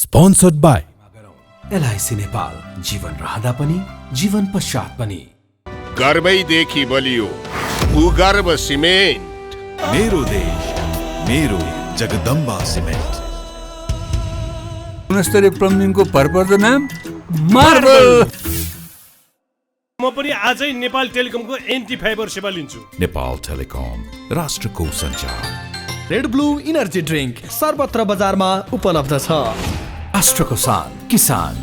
Sponsored by LIC Nepal, जीवन रहँदा पनि जीवन पश्चात पनि। गर्वैदेखि बलियो भूगर्भ सिमेन्ट। मेरो देश मेरो जगदम्बा सिमेन्ट। गुणस्तरीय प्लम्बिङको भरपर्दो नाम मार्बल। म पनि आजै नेपाल टेलिकमको एन्टी फाइबर सेवा लिन्छु। नेपाल टेलिकम, राष्ट्रको सञ्चार। रेड ब्लू इनर्जी ड्रिंक सर्वत्र बजारमा उपलब्ध छ। राष्ट्रको शान, किसान।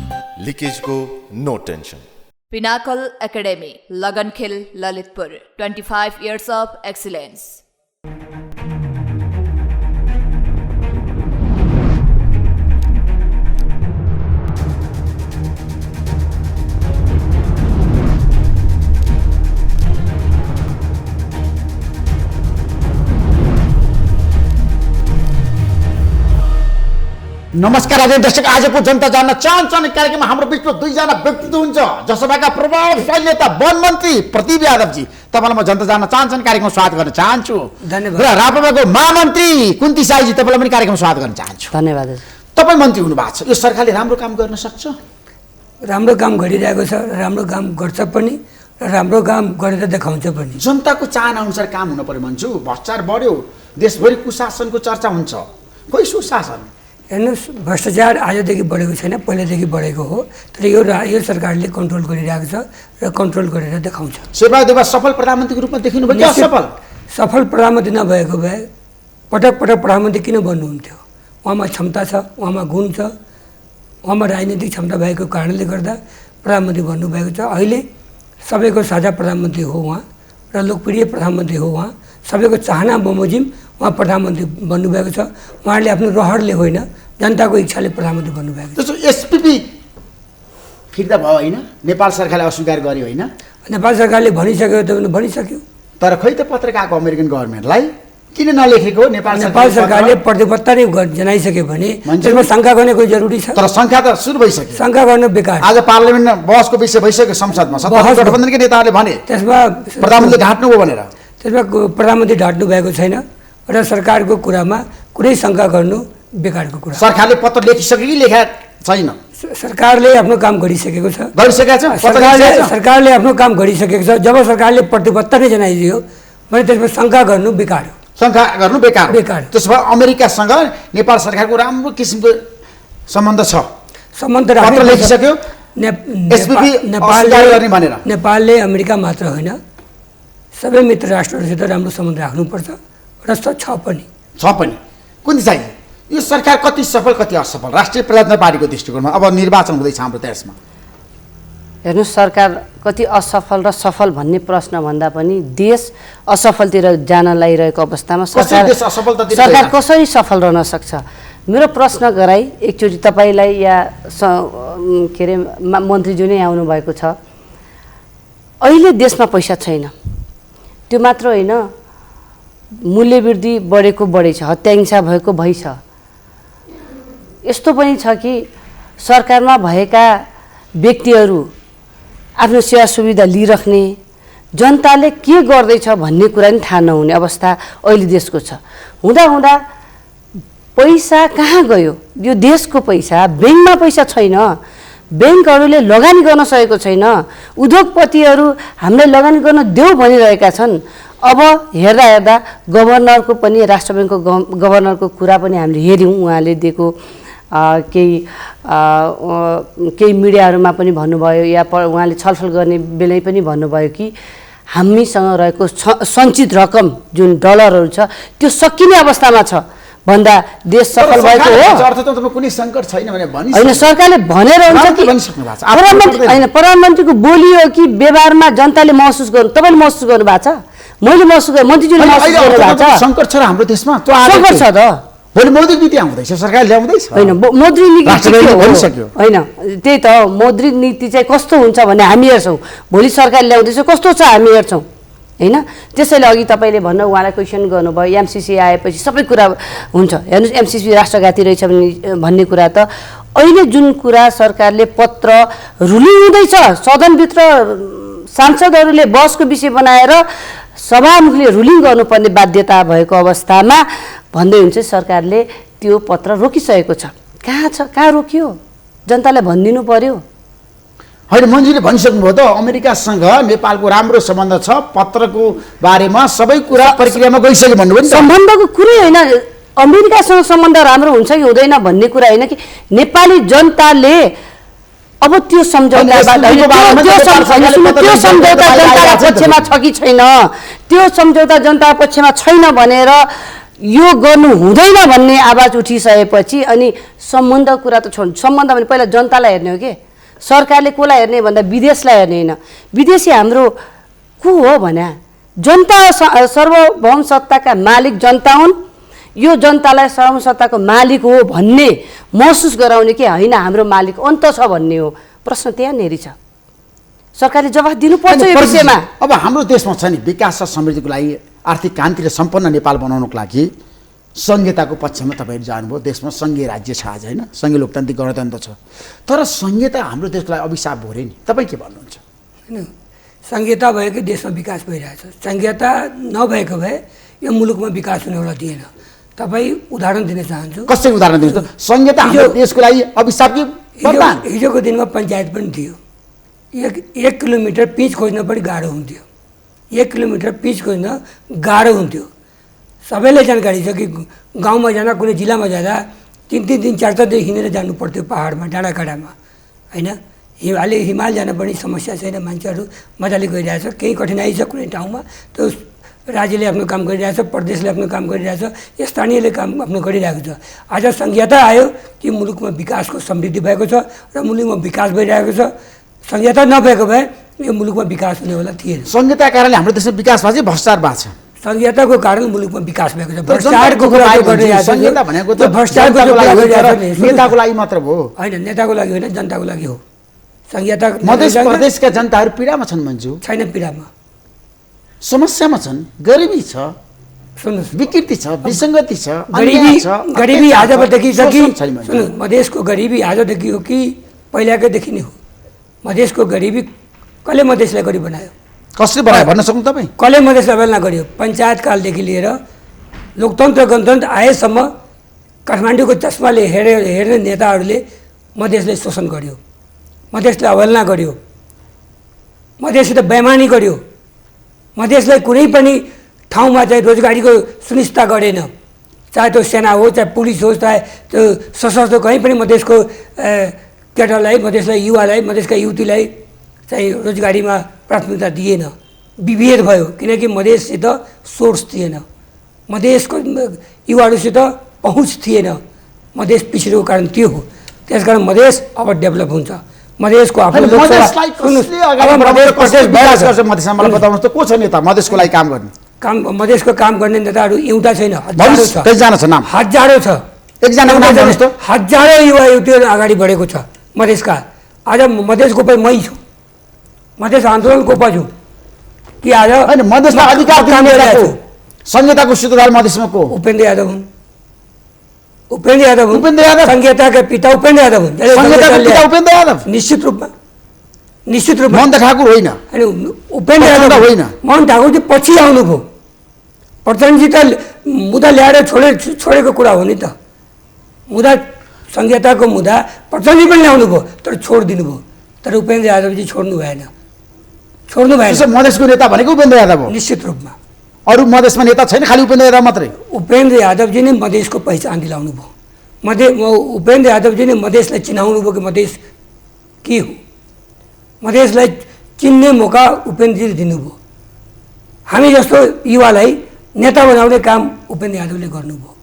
लिकेजको no tension. Pinnacle Academy, Lagankhil, Lalitpur, 25 years of excellence. नमस्कार आदरणीय दर्शक, आजको जनता जान्न चाहन्छ कार्यक्रममा हाम्रो बिचमा दुईजना व्यक्तित्व हुन्छ। जसपाका प्रभावशाली नेता वन मन्त्री प्रतिभ यादवजी, तपाईँलाई म जनता जान्न चाहन्छन् कार्यक्रममा स्वागत गर्न चाहन्छु। धन्यवाद। र राप्रपाको महामन्त्री कुन्ती साईजी, तपाईँलाई पनि कार्यक्रममा स्वागत गर्न चाहन्छु। धन्यवाद। तपाईँ मन्त्री हुनुभएको छ, यो सरकारले राम्रो काम गर्न सक्छ? राम्रो काम गरिरहेको छ, राम्रो काम गर्छ पनि र राम्रो काम गरेर देखाउँछ पनि। जनताको चाहना अनुसार काम हुन पर्यो भन्छु। भ्रष्टाचार बढ्यो, देशभरि कुशासनको चर्चा हुन्छ, खोइ सुशासन? हेर्नुहोस्, भ्रष्टाचार आजदेखि बढेको छैन, पहिलादेखि बढेको हो। तर यो सरकारले कन्ट्रोल गरिरहेको छ र कन्ट्रोल गरेर देखाउँछ। शेरबहादुर सफल प्रधानमन्त्रीको रूपमा देखिनु भयो कि असफल? सफल प्रधानमन्त्री नभएको भए पटक पटक प्रधानमन्त्री किन बन्नुहुन्थ्यो? उहाँमा क्षमता छ, उहाँमा गुण छ, उहाँमा राजनीतिक क्षमता भएको कारणले गर्दा प्रधानमन्त्री बन्नुभएको छ। अहिले सबैको साझा प्रधानमन्त्री हो उहाँ र लोकप्रिय प्रधानमन्त्री हो उहाँ। सबैको चाहना बमोजिम उहाँ प्रधानमन्त्री बन्नुभएको छ। उहाँले आफ्नो रहरले होइन, जनताको इच्छाले प्रधानमन्त्री बन्नुभएको छ। त्यसो एसपीपी फिर्ता भयो होइन? नेपाल सरकारले अस्वीकार गर्यो होइन? नेपाल सरकारले भनिसक्यो त भनिसक्यो। तर खै त पत्र गएको अमेरिकन गभर्मेन्टलाई किन नलेखेको? नेपाल सरकारले प्रतिबद्धता नै जनाइसक्यो भने त्यसमा शङ्का गर्ने कोही जरुरी छ? तर शङ्का त सुरु भइसक्यो। शङ्का गर्न बेकार। आज पार्लियामेन्टमा बहसको विषय भइसक्यो, संसदमा सत्तारूढ गठबन्धनका नेताहरूले भने त्यसमा प्रधानमन्त्री ढाँट्नुभयो भनेर। त्यसमा प्रधानमन्त्री ढाँट्नु भएको छैन र सरकारको कुरामा कुनै शङ्का गर्नु बेकारको कुरा। सरकारले पत्र लेखिसक्यो कि लेखा छैन? सरकारले आफ्नो काम गरिसकेको छ। गरिसकेको छ। सरकारले आफ्नो काम गरिसकेको छ। जब सरकारले प्रतिबद्धता नै जनाइदियो भने त्यसमा शङ्का गर्नु बेकार हो। शङ्का गर्नु बेकार बेकार। त्यसो भए अमेरिकासँग नेपाल सरकारको राम्रो किसिमको सम्बन्ध छ। सम्बन्ध पत्र लेखिसक्यो नेपालले अमेरिका मात्र होइन, सबै मित्र राष्ट्रहरूसित राम्रो सम्बन्ध राख्नुपर्छ र छ पनि। कुन चाहिँ यो सरकार कति सफल कति असफल राष्ट्रिय प्रजातन्त्र पार्टीको दृष्टिकोणमा? अब निर्वाचन हुँदैछ हाम्रो देशमा। हेर्नुहोस्, सरकार कति असफल र सफल भन्ने प्रश्न भन्दा पनि देश असफलतिर जान लागिरहेको अवस्थामा सरकार कसरी सफल रहन सक्छ? मेरो प्रश्न गराई एकचोटि तपाईँलाई या के अरे मन्त्रीज्यू नै आउनुभएको छ। अहिले देशमा पैसा छैन, त्यो मात्र होइन, मूल्यवृद्धि बढेको बढी छ, हत्याहिंसा भएको भइ छ। यस्तो पनि छ कि सरकारमा भएका व्यक्तिहरू आफ्नो सेवा सुविधा लिइराख्ने, जनताले के गर्दैछ भन्ने कुरा नि थाहा नहुने अवस्था अहिले देशको छ। हुँदा पैसा कहाँ गयो? यो देशको पैसा, ब्याङ्कमा पैसा छैन, ब्याङ्कहरूले लगानी गर्न सकेको छैन, उद्योगपतिहरू हामीलाई लगानी गर्न देऊ भनिरहेका छन्। अब हेर्दा गभर्नरको पनि, राष्ट्र ब्याङ्कको गभर्नरको कुरा पनि हामीले हेऱ्यौँ। उहाँले दिएको केही मिडियाहरूमा पनि भन्नुभयो या उहाँले छलफल गर्ने बेलै पनि भन्नुभयो कि हामीसँग रहेको सञ्चित रकम जुन डलरहरू छ त्यो सकिने अवस्थामा छ भन्दा देश सफल भएको हो। कुनै सङ्कट छैन भने होइन, सरकारले भनेर हुन्छ कि प्रधानमन्त्रीको बोली हो कि व्यवहारमा जनताले महसुस गर्नु। तपाईँले महसुस गर्नु भएको छ? मैले महसुस गरेँ, मन्त्रीज्यूले महसुस गर्नु भएको छ? सङ्कट छ हाम्रो देशमा, सङ्कट छ त। भोलि मौद्रिक नीति आउँदैछ, सरकार ल्याउँदैछ होइन? मौद्रिक नीति होइन, त्यही त मौद्रिक नीति चाहिँ कस्तो हुन्छ भन्ने हामी हेर्छौँ। भोलि सरकार ल्याउँदैछ कस्तो छ हामी हेर्छौँ होइन? त्यसैले अघि तपाईँले भन्नु, उहाँलाई क्वेसन गर्नुभयो एमसिसी आएपछि सबै कुरा हुन्छ। हेर्नुहोस्, एमसिसी राष्ट्रघाती रहेछ भन्ने कुरा त अहिले जुन कुरा सरकारले पत्र रुलिङ हुँदैछ, सदनभित्र सांसदहरूले बहसको विषय बनाएर सभामुखले रुलिङ गर्नुपर्ने बाध्यता भएको अवस्थामा भन्दै हुन्छ सरकारले त्यो पत्र रोकिसकेको छ। कहाँ छ, कहाँ रोकियो? जनतालाई भनिदिनु पर्यो। होइन, मन्जुले भनिसक्नुभयो त अमेरिकासँग नेपालको राम्रो सम्बन्ध छ, पत्रको बारेमा सबै कुरा प्रक्रियामा गइसक्यो भन्नुभयो नि त। सम्बन्धको कुरै होइन, अमेरिकासँग सम्बन्ध राम्रो हुन्छ कि हुँदैन भन्ने कुरा होइन कि नेपाली जनताले अब त्यो सम्झौता जनताको पक्षमा छ कि छैन, त्यो सम्झौता जनताको पक्षमा छैन भनेर यो गर्नु हुँदैन भन्ने आवाज उठिसकेपछि अनि सम्बन्धको कुरा त छोड्नु। सम्बन्ध भने पहिला जनतालाई हेर्ने हो कि सरकारले कसलाई हेर्ने भन्दा विदेशलाई हेर्ने होइन। विदेशी हाम्रो को हो भने जनता, सार्वभौम सत्ताका मालिक जनता हुन्। यो जनतालाई सार्वभौम सत्ताको मालिक हो भन्ने महसुस गराउने कि होइन हाम्रो मालिक अन्त छ भन्ने हो। प्रश्न त्यहाँनेरि छ, सरकारले जवाफ दिनुपर्छ यो विषयमा। अब हाम्रो देशमा छ नि विकास र समृद्धिको लागि, आर्थिक क्रान्ति र सम्पन्न नेपाल बनाउनको लागि संहिताको पक्षमा तपाईँहरू जानुभयो। देशमा सङ्घीय राज्य छ आज, होइन, सङ्घीय लोकतान्त्रिक गणतन्त्र छ, तर संहिता हाम्रो देशको लागि अभिशाप हो रे नि। तपाईँ के भन्नुहुन्छ? होइन, संहिता भयो कि देशमा विकास भइरहेछ। संहिता नभएको भए यो मुलुकमा विकास हुनेवाला थिएन। तपाईँ उदाहरण दिन चाहन्छु। कसरी उदाहरण दिनुहुन्छ? संहिता हाम्रो देशको लागि अभिशाप कि वरदान? हिजोको दिनमा पञ्चायत पनि थियो। एक किलोमिटर पिच खोज्न पनि गाह्रो हुन्थ्यो। 1 किलोमिटर पिच खोज्न गाह्रो हुन्थ्यो। सबैलाई जानकारी छ कि गाउँमा जाँदा, कुनै जिल्लामा जाँदा 3-3 दिन 4-4 दिन हिँडेर जानु पर्थ्यो पाहाडमा, डाँडाकाँडामा, होइन। अहिले हिमाल जान पनि समस्या छैन, मान्छेहरू मजाले गइरहेछ। केही कठिनाइ छ कुनै ठाउँमा, त्यो राज्यले आफ्नो काम गरिरहेछ, प्रदेशले आफ्नो काम गरिरहेछ, स्थानीयले काम आफ्नो गरिरहेको छ। आज संहिता आयो कि मुलुकमा विकासको समृद्धि भएको छ र मुलुकमा विकास भइरहेको छ। संहिता नभएको भए यो मुलुकमा विकास हुनेवाला थिएन। संहिताको कारणले हाम्रो देशमा विकास भएको छ, भ्रष्टाचार भएको छ। संहिताको कारण मुलुकमा विकास भएको छ। भ्रष्टाचारको कुरा गरिरहेको छ। संहिता भनेको त भ्रष्टाचारको लागि, नेताको लागि मात्र हो। होइन, नेताको लागि होइन, जनताको लागि हो। संहिता मध्य प्रदेशका जनताहरू पीडामा छन् मन्जु? छैन, पीडामा, समस्यामा छन्। गरिबी छ, सुन्नुहोस्, विकृति छ, विसङ्गति छ, गरिबी आजदेखि छ कि सुन्नु, मधेसको गरिबी आजदेखि हो कि पहिलाकैदेखि नै हो? मधेसको गरिबी कसले मधेसलाई गरिब बनायो? कसले बनायो भन्न सक्नु तपाईँ? कसले मधेसलाई बेलना गर्यो? पञ्चायत कालदेखि लिएर लोकतन्त्र गणतन्त्र आएसम्म काठमाडौँको चस्माले हेर्ने नेताहरूले मधेसलाई शोषण गर्यो, मधेसलाई अवहेलना गर्यो, मधेससित बेइमानी गर्यो, मधेसलाई कुनै पनि ठाउँमा चाहिँ रोजगारीको सुनिश्चित गरेन। चाहे त्यो सेना हो, चाहे पुलिस होस्, चाहे त्यो सशस्त्र कहीँ पनि मधेसको केटालाई, मधेसलाई युवालाई, मधेसका युवतीलाई चाहिँ रोजगारीमा प्राथमिकता दिएन। विभेद भयो किनकि मधेससित सोर्स थिएन, मधेसको युवाहरूसित पहुँच थिएन। मधेस पिछडेको कारण त्यो हो। त्यसकारण मधेस अब डेभलप हुन्छ। मधेसको आफ्नो को छ नेता मधेसको लागि काम गर्ने? मधेसको काम गर्ने नेताहरू एउटा छैन, कतिजना छ? नाम हजारौँ छ। एकजनाको नाम भन्नुहोस् त। हजारौँ युवा युवतीहरू अगाडि बढेको छ मधेसका। आज मधेसको पनि मै छु, मधेस आन्दोलनको छु कि आज होइन मधेसमा अधिकार दिएको संहिताको सूत्रधार मधेसमा को? उपेन्द्र यादव हुन्। उपेन्द्र यादव संहिताका पिता उपेन्द्र यादव हुन्। उपेन्द्र यादव निश्चित रूपमा मोहन ठाकुर होइन, उपेन्द्र यादव होइन। मोहन ठाकुर चाहिँ पछि आउनुभयो। प्रचण्डजी त मुद्दा ल्याएर छोडेको कुरा हो नि त। मुद्दा संहिताको मुद्दा प्रचण्डजी पनि ल्याउनु भयो तर छोडिदिनु भयो। तर उपेन्द्र यादवजी छोड्नु भएन। मधेसको नेता भनेको उपेन्द्र यादव हो निश्चित रूपमा। अरू मधेसमा नेता छैन, खालि उपेन्द्र यादव मात्रै। उपेन्द्र यादवजी नै मधेसको पहिचान दिलाउनु भयो। उपेन्द्र यादवजी नै मधेसलाई चिनाउनु भयो कि मधेस के हो। मधेसलाई चिन्ने मौका उपेन्द्रजीले दिनुभयो। हामी जस्तो युवालाई नेता बनाउने काम उपेन्द्र यादवले गर्नुभयो,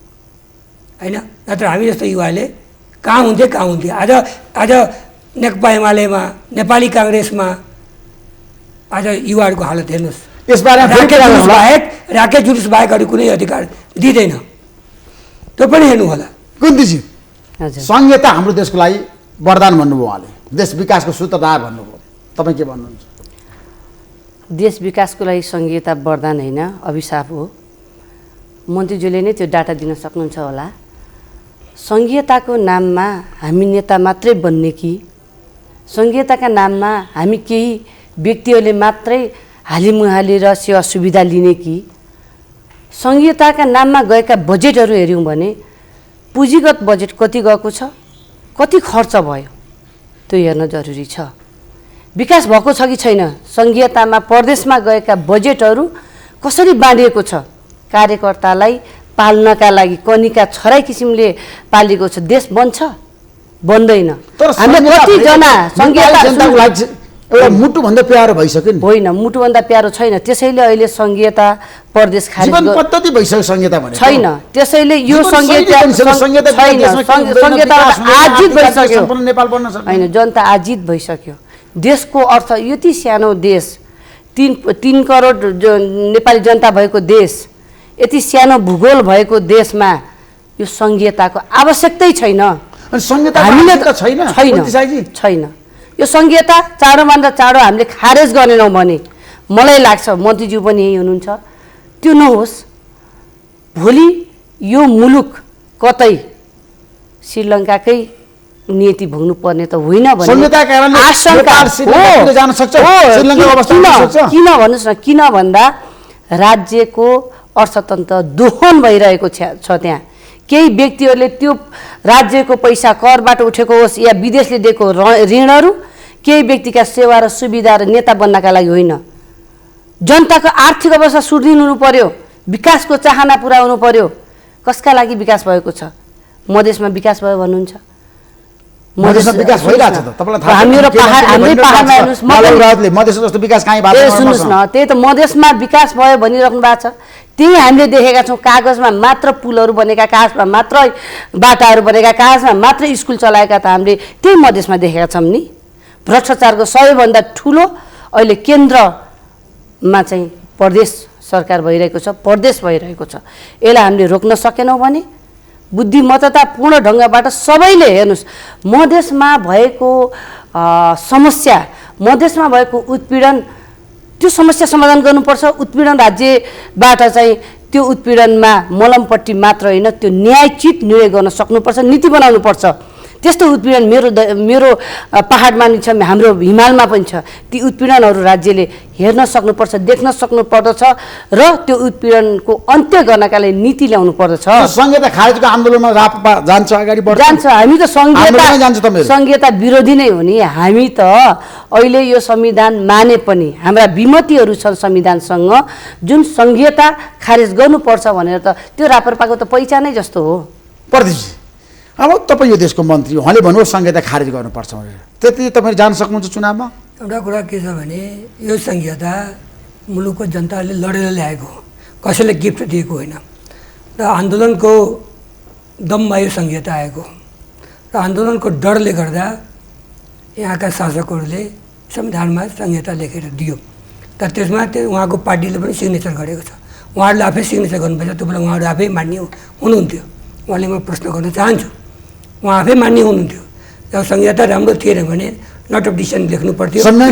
होइन? नत्र हामी जस्तो युवाले कहाँ हुन्थे। आज नेकपा एमालेमा, नेपाली काङ्ग्रेसमा आज युवाहरूको हालत हेर्नुहोस्। यसबारे राकेश जुलुस बाहेक अरू कुनै अधिकार दिँदैन। त्यो पनि हेर्नु होला। कुन्तीजी, संहिता हाम्रो देशको लागि वरदान भन्नुभयो उहाँले, देश विकासको सूत्रधार भन्नुभयो। तपाईँ के भन्नुहुन्छ? देश विकासको लागि संहिता वरदान होइन, अभिशाप हो। मन्त्रीज्यूले नै त्यो डाटा दिन सक्नुहुन्छ होला। संहिताको नाममा हामी नेता मात्रै बन्ने कि संहिताका नाममा हामी केही व्यक्तिहरूले मात्रै हालिमुहाली र सेवा सुविधा लिने कि संहिताका नाममा गएका बजेटहरू हेऱ्यौँ भने पुँजीगत बजेट कति गएको छ, कति खर्च भयो त्यो हेर्न जरुरी छ। विकास भएको छ कि छैन, सङ्घीयतामा प्रदेशमा गएका बजेटहरू कसरी बाँडिएको छ, कार्यकर्तालाई पाल्नका लागि कनिका छराई किसिमले पालिएको छ, देश बन्छ बन्दैन। हामीले कतिजना सङ्घीयता एउटा मुटुभन्दा प्यारो भइसक्यो नि? होइन, मुटुभन्दा प्यारो छैन। त्यसैले अहिले सङ्घीयता प्रदेश खारेज जीवन पद्धति भइसक्यो सङ्घीयता भने छैन। त्यसैले यो सङ्घीयता आजित भइसक्यो। नेपाल बन्न सक्छ होइन, जनता आजित भइसक्यो। देशको अर्थ यति सानो देश, 3 करोड नेपाली जनता भएको देश, यति सानो भूगोल भएको देशमा यो सङ्घीयताको आवश्यकतै छैन। हामीले त छैन। यो सङ्घीयता चाँडोभन्दा चाँडो हामीले खारेज गरेनौँ भने मलाई लाग्छ, मन्त्रीज्यू पनि यही हुनुहुन्छ, त्यो नहोस्। भोलि यो मुलुक कतै श्रीलङ्काकै नीति भोग्नु पर्ने त होइन भन्ने आशंका किन भन्नुहोस् न? किन भन्दा राज्यको अर्थतन्त्र दोहन भइरहेको छ त्यहाँ। केही व्यक्तिहरूले त्यो राज्यको पैसा करबाट उठेको होस् या विदेशले दिएको ऋणहरू केही व्यक्तिका सेवा र सुविधा र नेता बन्नका लागि होइन। जनताको आर्थिक अवस्था सुदृढ हुनु पर्यो, विकासको चाहना पुरा हुनु पर्यो। कसका लागि विकास भएको छ? मधेसमा विकास भयो भन्नुहुन्छ? मधेसमा विकास भइरहेछ त तपाईलाई थाहा छ। हाम्रो हाम्रै पाहाडमा हेर्नुस्, मधेस जस्तो विकास कहीँ भएको छैन। सुन्नुस् न, त्यही त मधेसमा विकास भयो भनिराख्नु भएको छ। त्यही हामीले देखेका छौँ, कागजमा मात्र पुलहरू बनेका, कागजमा मात्र बाटाहरू बनेका, कागजमा मात्र स्कुल चलाएका त हामीले त्यही मधेसमा देखेका छौँ नि। भ्रष्टाचारको सबैभन्दा ठुलो अहिले केन्द्रमा चाहिँ प्रदेश सरकार भइरहेको छ, प्रदेश भइरहेको छ। यसलाई हामीले रोक्न सकेनौँ भने बुद्धिमत्तापूर्ण ढङ्गबाट सबैले हेर्नुहोस्, मधेसमा भएको समस्या, मधेसमा भएको उत्पीडन, त्यो समस्या समाधान गर्नुपर्छ। उत्पीडन राज्यबाट चाहिँ त्यो उत्पीडनमा मलमपट्टि मात्र होइन, त्यो न्यायचित निर्णय गर्न सक्नुपर्छ, नीति बनाउनुपर्छ। त्यस्तो उत्पीडन मेरो पहाडमा नि छ, हाम्रो हिमालमा पनि छ। ती उत्पीडनहरू राज्यले हेर्न सक्नुपर्छ, देख्न सक्नुपर्दछ र त्यो उत्पीडनको अन्त्य गर्नका लागि नीति ल्याउनु पर्दछ। सङ्घीयता खारेजको आन्दोलनमा रापा जान्छ, अगाडि बढ्छ। जान्छ। हामी त सङ्घीयता विरोधी नै हो नि। हामी त अहिले यो संविधान माने पनि हाम्रा विमतिहरू छन् संविधानसँग, जुन सङ्घीयता खारेज गर्नुपर्छ भनेर त त्यो राप्रपाको त पहिचानै जस्तो हो। प्रदीपजी, अब तपाईँ यो देशको मन्त्री, उहाँले भन्नुभयो सङ्घीयता खारेज गर्नुपर्छ भनेर, त्यति तपाईँले जान सक्नुहुन्छ चुनावमा? एउटा कुरा के छ भने यो सङ्घीयता मुलुकको जनताले लडेर ल्याएको हो, कसैले गिफ्ट दिएको होइन। र आन्दोलनको दममा यो सङ्घीयता आएको र आन्दोलनको डरले गर्दा यहाँका शासकहरूले संविधानमा संहिता लेखेर दियो। तर त्यसमा त्यो उहाँको पार्टीले पनि सिग्नेचर गरेको छ। उहाँहरूले आफै सिग्नेचर गर्नुपर्छ, त्यो बेला उहाँहरू आफै मान्ने हुनुहुन्थ्यो। उहाँले म प्रश्न गर्न चाहन्छु, उहाँ आफै मान्ने हुनुहुन्थ्यो। जब संहिता राम्रो थिएन भने नट अफ डिसिसन लेख्नु पर्थ्यो। हामी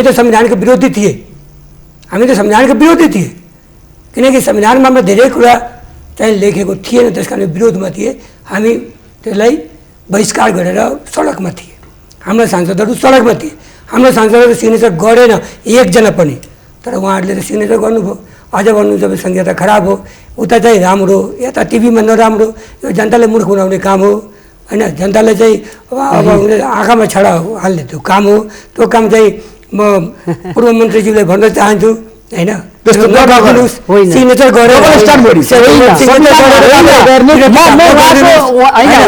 त संविधानको विरोधी थिए, किनकि संविधानमा धेरै कुरा चाहिँ लेखेको थिएन, त्यस कारण विरोधमा थिए। हामी त्यसलाई बहिष्कार गरेर सडकमा थिए, हाम्रा सांसदहरू सडकमा थिए। हाम्रो सांसदहरू सिग्नेचर गरेन एकजना पनि, तर उहाँहरूले त सिग्नेचर गर्नुभयो। अझ भन्नुहुन्छ अब संहिता खराब हो, उता चाहिँ राम्रो, यता टिभीमा नराम्रो। यो जनताले मूर्ख बनाउने काम हो होइन। जनताले चाहिँ अब आँखामा छाडा हाल्ने त्यो काम हो। त्यो काम चाहिँ म पूर्व मन्त्रीज्यूलाई भन्न चाहन्छु होइन, सिग्नेचर गरेर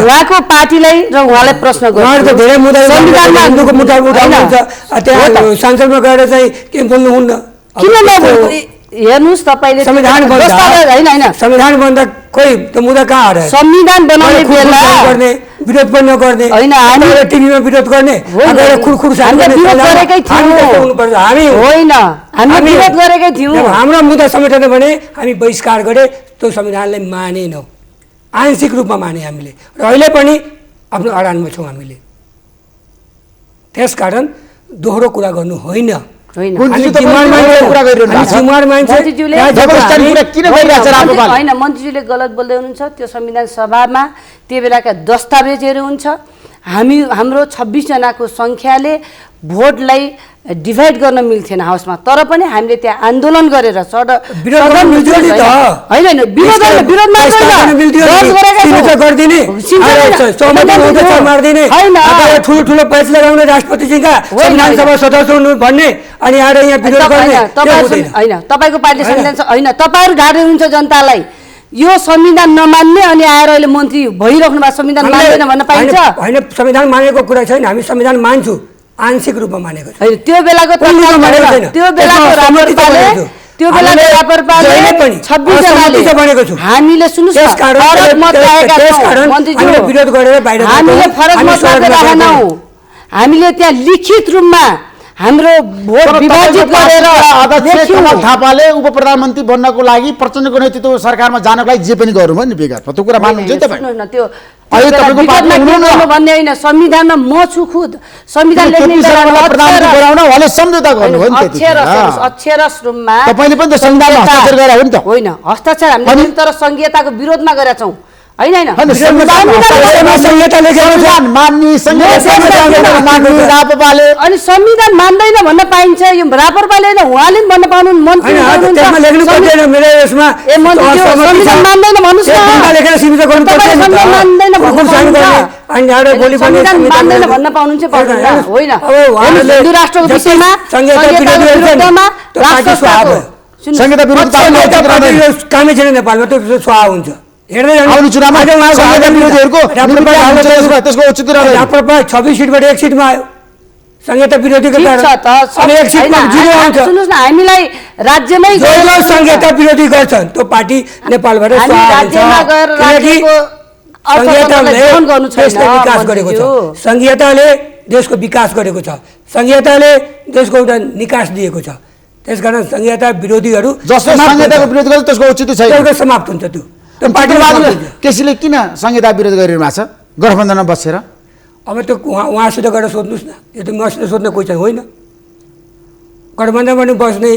उहाँको पार्टीलाई र उहाँलाई प्रश्न गर्नु धेरै मुद्दा त्यहाँ संसदमा गएर चाहिँ के बोल्नुहुन्न। किन हेर्नुहोस् तपाईँले संविधान भन्दा खोइ त्यो मुद्दा कहाँ आएर संविधान बनाउने बेला गर्ने विरोध पनि नगर्ने होइन, हामी टिभीमा विरोध गर्ने हाम्रो मुद्दा समेटेन भने हामी बहिष्कार गरे, त्यो संविधानलाई मानेनौँ, आंशिक रूपमा माने हामीले र अहिले पनि आफ्नो अडानमा छौँ हामीले। त्यसकारण दोहोरो कुरा गर्नु होइन। होइन, मन्त्रीज्यूले गलत बोल्दै हुनुहुन्छ। त्यो संविधान सभामा त्यो बेलाका दस्तावेजहरू हुन्छ। हाम्रो 26 जनाको सङ्ख्याले भोटलाई डिभाइड गर्न मिल्थेन हाउसमा, तर पनि हामीले त्यहाँ आन्दोलन गरेर ठुलो पैसा लगाउने राष्ट्रपतिजीका विधानसभा सदस्य हुनु भन्ने अनि आएर यहाँ विरोध गर्ने होइन। तपाईँको पार्टीले संविधान होइन, तपाईँहरू ढाडे हुन्छ जनतालाई यो संविधान नमान्ने अनि आएर अहिले मन्त्री भइराख्नु भएको संविधान मान्दैन भन्न पाइन्छ? होइन, संविधान मानेको कुरा छैन, हामी संविधान मान्छौँ, आंशिक रूपमा मानेको छ। त्यो बेलाको हामीले विरोध गरेर बाहिर हामीले फरक मत राखेनौँ, हामीले त्यहाँ लिखित रूपमा हाम्रो भोट विभाजित गरेर अध्यक्ष कमल थापाले उप प्रधानमन्त्री बन्नको लागि प्रचण्डको नेतृत्व सरकारमा जानको लागि जे पनि गर्नुभयो नि विगतमा, त्यो कुरा मान्नुहुन्छ नि तपाईँ? त्यो भन्ने होइन, संविधानमा म छु खुद, संविधान अक्षरस रूपमा तपाईले पनि त संविधानमा हस्ताक्षर गरेर हो नि त? होइन, हस्ताक्षर हामीले तर संघीयताको विरोधमा गरेका छौँ, होइन होइन। अनि संविधान मान्दैन भन्न पाइन्छ, यो राप्रपाले होइन, उहाँले पनि भन्न पाउनु मन्त्री भन्न पाउनुहुन्छ होइन। हिन्दू राष्ट्रको विषयमा कामै छैन नेपालमा, त्यो स्वाहा हुन्छ। राप्रपा 26 सिटबाट 1 सिटमा आयो, संहिता विरोधीको हामीलाई राज्यमै संहिता विरोधी गर्छन् त्यो पार्टी नेपालबाट विकास गरेको छ, संहिताले देशको विकास गरेको छ, संहिताले देशको एउटा निकास दिएको छ। त्यसकारण संहिता विरोधीहरू जसले संहिताको विरोध गर्छ त्यसको औचित्य छैन, समाप्त हुन्छ। त्यो केसीले किन संहिता विरोध गरिरहनु भएको छ गठबन्धनमा बसेर? अब त्यो उहाँसित गएर सोध्नुहोस् न, यो त मसित सोध्न कोही चाहिँ होइन। गठबन्धनमा पनि बस्ने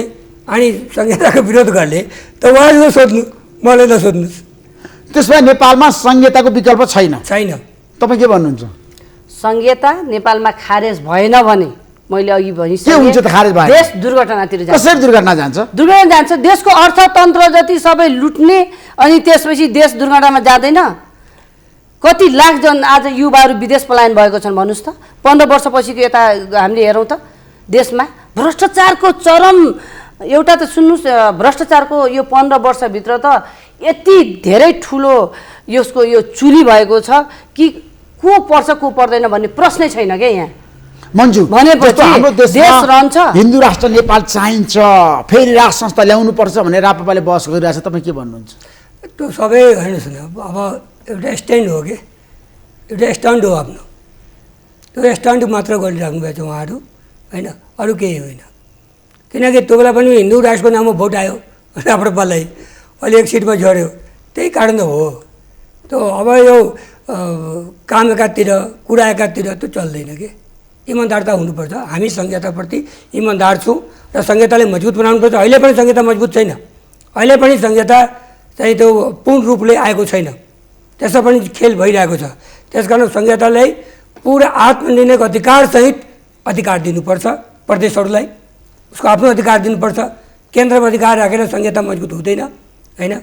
अनि संहिताको विरोध गर्ने त उहाँसित सोध्नु, मलाई नसोध्नुहोस्। त्यसमा नेपालमा संहिताको विकल्प छैन? छैन। तपाईँ के भन्नुहुन्छ? संहिता नेपालमा खारेज भएन भने मैले अघि भनिसकेँ, के हुन्छ त खारेज भयो? देश दुर्घटनातिर जान्छ। कसरी दुर्घटना जान्छ? दुर्घटना जान्छ, देशको अर्थतन्त्र जति सबै लुट्ने अनि त्यसपछि देश दुर्घटनामा जाँदैन। कति लाख जन आज युवाहरू विदेश पलायन भएको छन् भन्नुहोस् त। 15 वर्षपछिको यता हामीले हेरौँ त देशमा भ्रष्टाचारको चरम एउटा त सुन्नुहोस्, भ्रष्टाचारको यो 15 वर्षभित्र त यति धेरै ठुलो यसको यो चुली भएको छ कि को पर्छ को पर्दैन भन्ने प्रश्नै छैन क्या यहाँ। मन्जु भनेपछि हाम्रो देश रहन्छ, हिन्दू राष्ट्र नेपाल चाहिन्छ, फेरि राष्ट्र संस्था ल्याउनु पर्छ भने राप्रपाले बहस गरिरहेछ, तपाईँ के भन्नुहुन्छ? त्यो सबै हेर्नुहोस् न, अब एउटा स्ट्यान्ड हो कि एउटा स्ट्यान्ड हो आफ्नो, त्यो स्ट्यान्ड मात्र गरिराख्नु भएको छ उहाँहरू, होइन, अरू केही होइन। किनकि त्यो बेला पनि हिन्दू राष्ट्रको नाममा भोट आयो राप्रपालाई, अहिले 1 सिटमा झऱ्यो, त्यही कारण हो। त्यो अब यो काम एकातिर कुरा एकातिर त्यो चल्दैन कि, इमान्दारता हुनुपर्छ। हामी संहिताप्रति इमान्दार छौँ र संहिताले मजबुत बनाउनुपर्छ। अहिले पनि संहिता मजबुत छैन, अहिले पनि संहिता चाहिँ त्यो पूर्ण रूपले आएको छैन, त्यसमा पनि खेल भइरहेको छ। त्यसकारण संहितालाई पुरा आत्मनिर्णयको अधिकारसहित अधिकार दिनुपर्छ प्रदेशहरूलाई, उसको आफ्नो अधिकार दिनुपर्छ। केन्द्रमा अधिकार राखेर संहिता मजबुत हुँदैन, होइन।